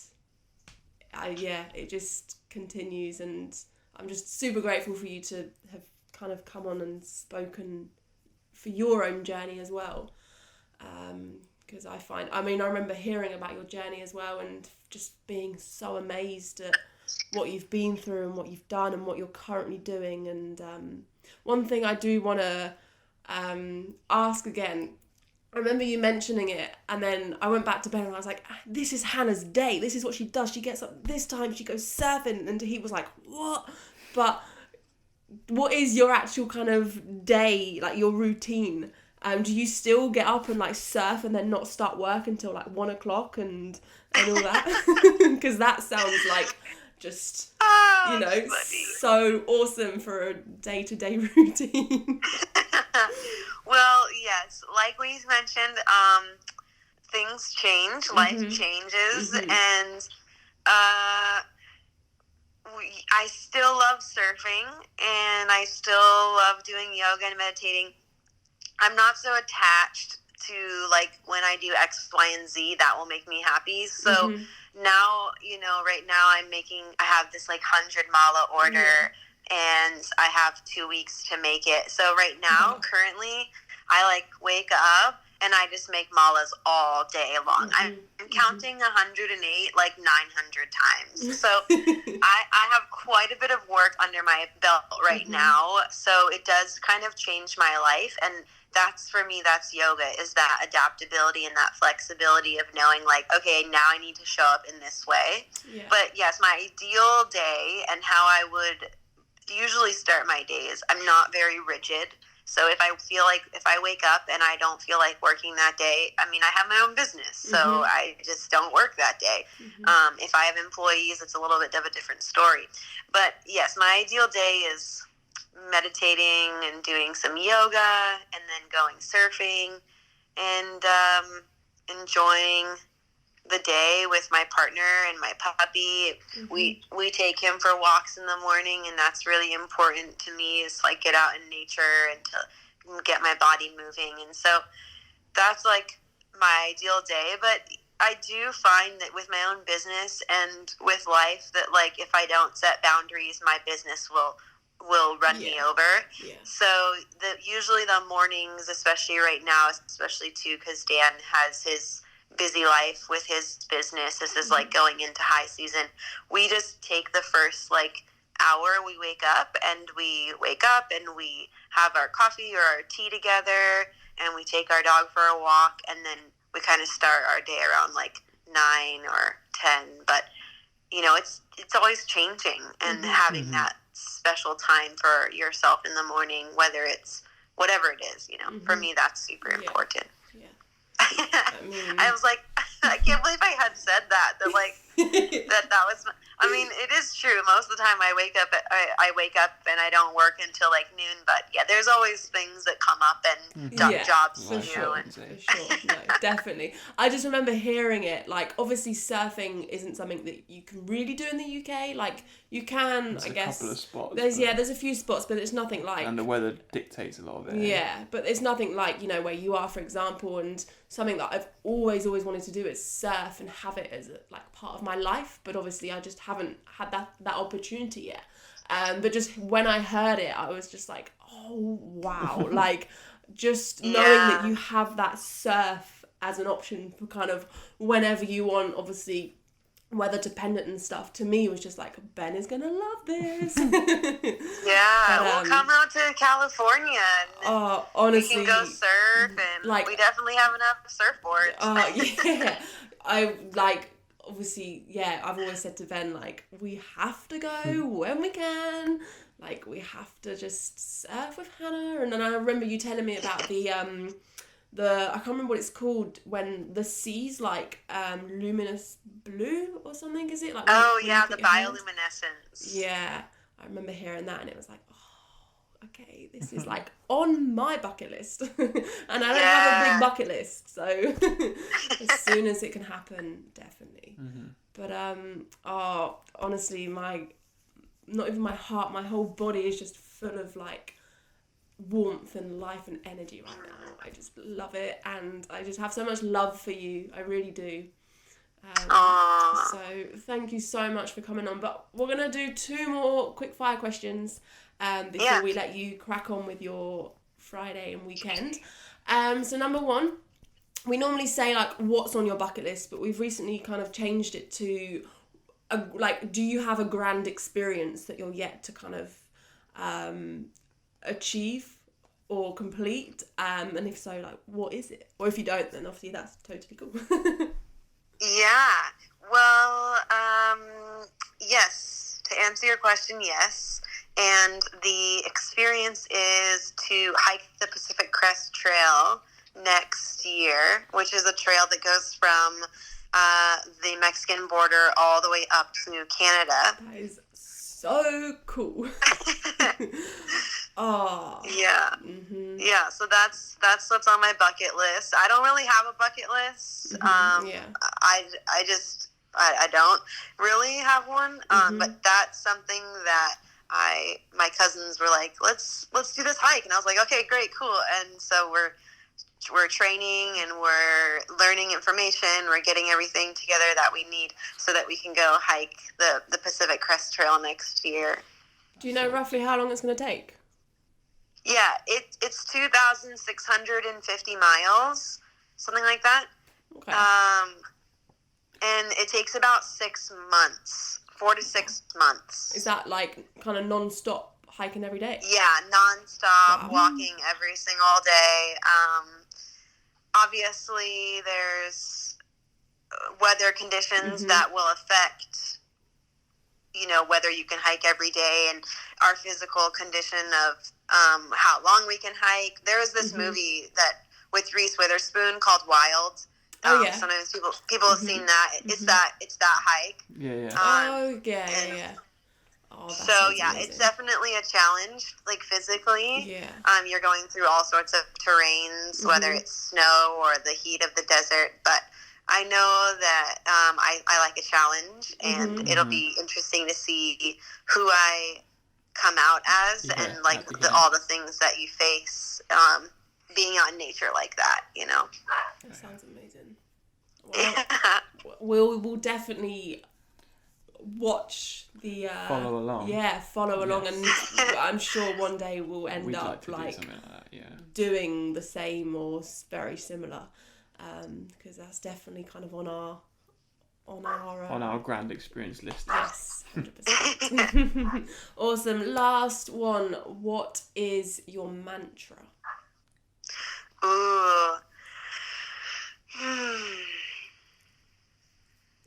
S2: it just continues, and I'm just super grateful for you to have kind of come on and spoken for your own journey as well, because I remember hearing about your journey as well, and just being so amazed at what you've been through and what you've done and what you're currently doing. And one thing I do want to ask again, I remember you mentioning it, and then I went back to Ben and I was like, this is Hannah's day, this is what she does, she gets up this time, she goes surfing, and he was like, what? But what is your actual kind of day, like your routine? Do you still get up and, like, surf and then not start work until, like, 1 o'clock and all that? Because that sounds like just, you know, so awesome for a day-to-day routine.
S1: Well, yes, like we mentioned, things change, life changes, and I still love surfing, and I still love doing yoga and meditating. I'm not so attached to, like, when I do X, Y, and Z, that will make me happy. So now, you know, right now I have this, like, 100 mala order, and I have 2 weeks to make it. So right now, currently, I, like, wake up and I just make malas all day long. I'm counting 108, like, 900 times. So I have quite a bit of work under my belt right now. So it does kind of change my life, and that's yoga, is that adaptability and that flexibility of knowing, like, okay, now I need to show up in this way. But yes, my ideal day and how I would usually start my days, I'm not very rigid. So if I wake up and I don't feel like working that day, I mean, I have my own business, so I just don't work that day. If I have employees, it's a little bit of a different story. But yes, my ideal day is meditating and doing some yoga, and then going surfing, and enjoying the day with my partner and my puppy. We take him for walks in the morning, and that's really important to me, is, like, get out in nature and to get my body moving. And so that's, like, my ideal day. But I do find that with my own business and with life, that, like, if I don't set boundaries, my business will run me over. So usually the mornings, especially right now, especially too because Dan has his busy life with his business, this is like going into high season, we just take the first, like, hour. We wake up and we have our coffee or our tea together, and we take our dog for a walk, and then we kind of start our day around, like, 9 or 10. But, you know, it's always changing, and having that special time for yourself in the morning, whether it's whatever it is, you know, for me, that's super important. I was like, I can't believe I had said that like, that was, I mean, it is true. Most of the time, I wake up and I don't work until like noon. But yeah, there's always things that come up and jobs to
S2: for
S1: do.
S2: sure.
S1: And...
S2: For sure, no, definitely. I just remember hearing it. Like, obviously, surfing isn't something that you can really do in the UK. Like, you can,
S4: There's
S2: I
S4: a
S2: guess.
S4: couple of spots.
S2: There's a few spots, but it's nothing like.
S4: And the weather dictates a lot of it.
S2: Yeah, but it's nothing like, you know, where you are, for example, and something that I've always wanted to do is surf and have it as like part of my life, but obviously I just haven't had that opportunity yet. But just when I heard it, I was just like, oh wow, like just knowing that you have that surf as an option for kind of whenever you want, obviously weather dependent and stuff, to me was just like, Ben is gonna love this.
S1: We'll come out to California and
S2: honestly,
S1: we can go surf, and like, we definitely have enough surfboards.
S2: Yeah, I like, obviously, yeah, I've always said to Ben, like, we have to go when we can, like, we have to just surf with Hana. And then I remember you telling me about the I can't remember what it's called, when the sea's like luminous blue or something, is it? Like,
S1: the bioluminescence.
S2: Yeah, I remember hearing that, and it was like, oh, okay, this is like on my bucket list. And I don't have a big bucket list, so as soon as it can happen, definitely. But honestly, not even my heart, my whole body is just full of like warmth and life and energy right now. I just love it, and I just have so much love for you. I really do. So thank you so much for coming on. But we're gonna do 2 more quick fire questions before we let you crack on with your Friday and weekend. So number 1, we normally say like what's on your bucket list, but we've recently kind of changed it to like, do you have a grand experience that you're yet to kind of achieve or complete, and if so, like, what is it? Or if you don't, then obviously that's totally cool.
S1: Well, yes, to answer your question, yes. And the experience is to hike the Pacific Crest Trail next year, which is a trail that goes from the Mexican border all the way up to Canada.
S2: That is so cool.
S1: So that's what's on my bucket list. I don't really have a bucket list. I don't really have one. But that's something that my cousins were like, let's do this hike, and I was like, okay, great, cool. And so we're training and we're learning information. We're getting everything together that we need so that we can go hike the Pacific Crest Trail next year.
S2: Do you know roughly how long it's going to take?
S1: Yeah, it's 2,650 miles, something like that.
S2: Okay.
S1: And it takes about 6 months, 4 to 6 months.
S2: Is that like kind of non-stop hiking every day?
S1: Yeah, non-stop walking every single day. Obviously, there's weather conditions that will affect, whether you can hike every day, and our physical condition of how long we can hike. There was this movie that with Reese Witherspoon called Wild. Sometimes people have seen that. It's that hike.
S2: Yeah.
S1: So it's definitely a challenge, like physically.
S2: Yeah.
S1: You're going through all sorts of terrains, whether it's snow or the heat of the desert. But I know that I like a challenge, and it'll be interesting to see who I come out as, and like all the things that you face being out in nature like that.
S2: That sounds amazing. Well, we'll definitely watch the
S4: follow along.
S2: And I'm sure one day we'll end up like doing the same or very similar, because that's definitely kind of on our grand experience list. Yes, 100%. Awesome. Last one. What is your mantra?
S1: Ooh.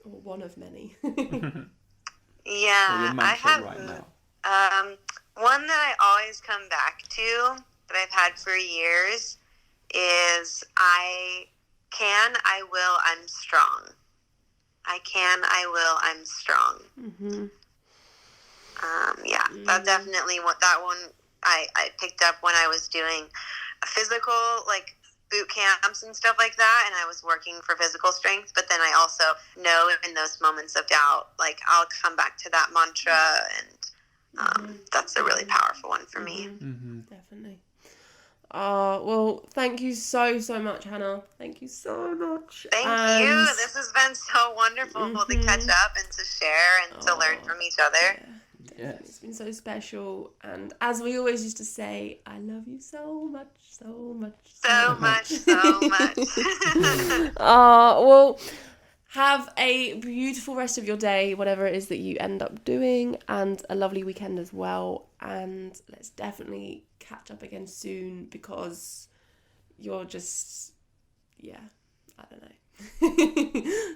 S2: Or one of many.
S1: I have right now. One that I always come back to, that I've had for years, is I can, I will, I'm strong. I I can, I will, I'm strong.
S2: Mm-hmm.
S1: That definitely that one I picked up when I was doing physical, like boot camps and stuff like that, and I was working for physical strength. But then I also know in those moments of doubt, like I'll come back to that mantra, and that's a really powerful one for me.
S4: Mm-hmm.
S2: Definitely. Well, thank you so much, Hana. Thank you so much.
S1: Thank you. This has been so wonderful to catch up and to share and to learn from each other.
S2: Yeah, it's been so special. And as we always used to say, I love you so much, so much,
S1: so much.
S2: Well, have a beautiful rest of your day, whatever it is that you end up doing, and a lovely weekend as well. And let's definitely catch up again soon, because you're just, I don't know.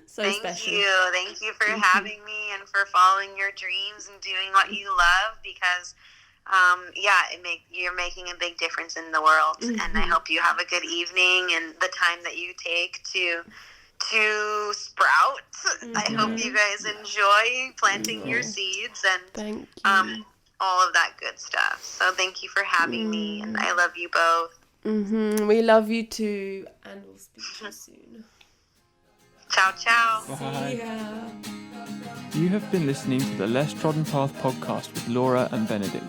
S2: So
S1: Thank
S2: special.
S1: Thank you for having me and for following your dreams and doing what you love, because you're making a big difference in the world. And I hope you have a good evening and the time that you take to sprout. I hope you guys enjoy planting your seeds and
S2: Thank you.
S1: all of that good stuff. So thank you for having me, and I love you both.
S2: We love you too, and we'll speak to you soon.
S1: Ciao, ciao.
S4: Bye.
S2: See ya.
S4: You have been listening to the Less Trodden Path podcast with Laura and Benedict.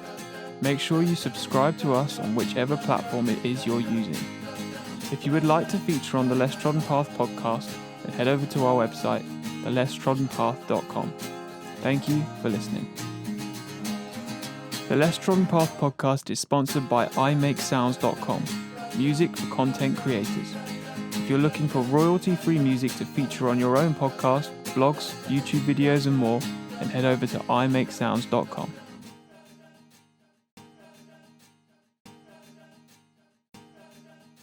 S4: Make sure you subscribe to us on whichever platform it is you're using. If you would like to feature on the Less Trodden Path podcast, then head over to our website, thelesstroddenpath.com. Thank you for listening. The Less Trodden Path podcast is sponsored by imakesounds.com, music for content creators. If you're looking for royalty-free music to feature on your own podcast, blogs, YouTube videos and more, then head over to imakesounds.com.